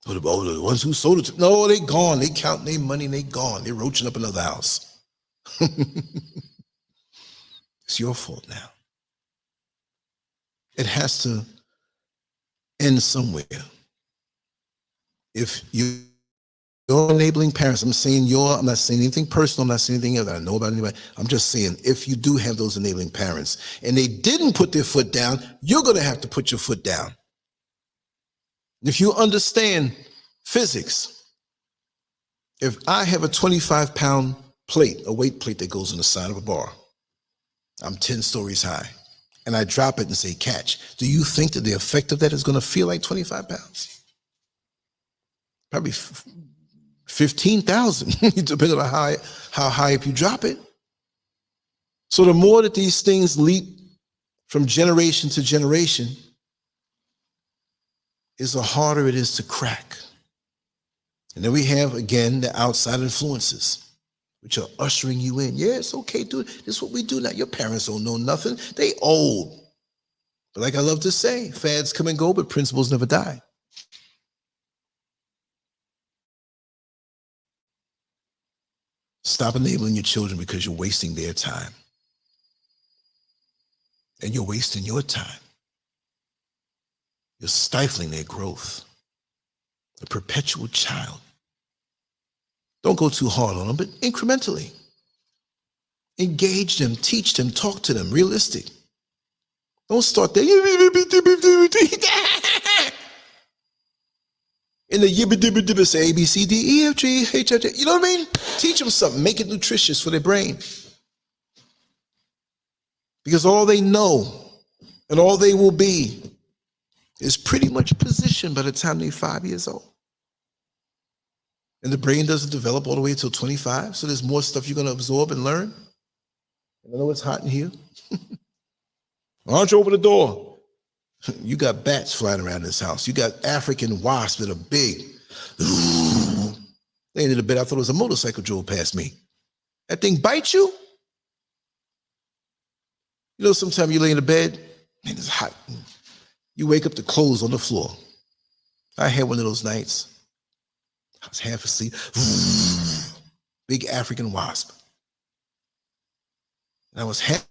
Oh, the ones who sold it, no, they gone. They counting their money and they gone. They're roaching up another house. It's your fault now. It has to end somewhere. If you're enabling parents, I'm not saying anything personal, I'm not saying anything that I know about anybody. I'm just saying, if you do have those enabling parents and they didn't put their foot down, you're going to have to put your foot down. If you understand physics, if I have a 25-pound plate, a weight plate that goes on the side of a bar, I'm 10 stories high, and I drop it and say catch, do you think that the effect of that is going to feel like 25 pounds? Probably 15,000, depending on how high up you drop it. So the more that these things leap from generation to generation, is the harder it is to crack. And then we have, again, the outside influences, which are ushering you in. Yeah, it's okay, dude. This is what we do now. Your parents don't know nothing. They old. But like I love to say, fads come and go, but principles never die. Stop enabling your children because you're wasting their time. And you're wasting your time. You're stifling their growth. A perpetual child. Don't go too hard on them, but incrementally. Engage them, teach them, talk to them, realistic. Don't start there. In the yibba-dibba-dibba, say A, B, C, D, E, F, G, H, I, J. You know what I mean? Teach them something. Make it nutritious for their brain. Because all they know and all they will be is pretty much positioned by the time they're 5 years old. And the brain doesn't develop all the way until 25, so there's more stuff you're going to absorb and learn. I know it's hot in here. Why don't you open the door? You got bats flying around this house. You got African wasps that are big. Laying in the bed, I thought it was a motorcycle drove past me. That thing bites you? You know, sometimes you lay in the bed, man, it's hot. You wake up to clothes on the floor. I had one of those nights. I was half asleep. Big African wasp. And I was half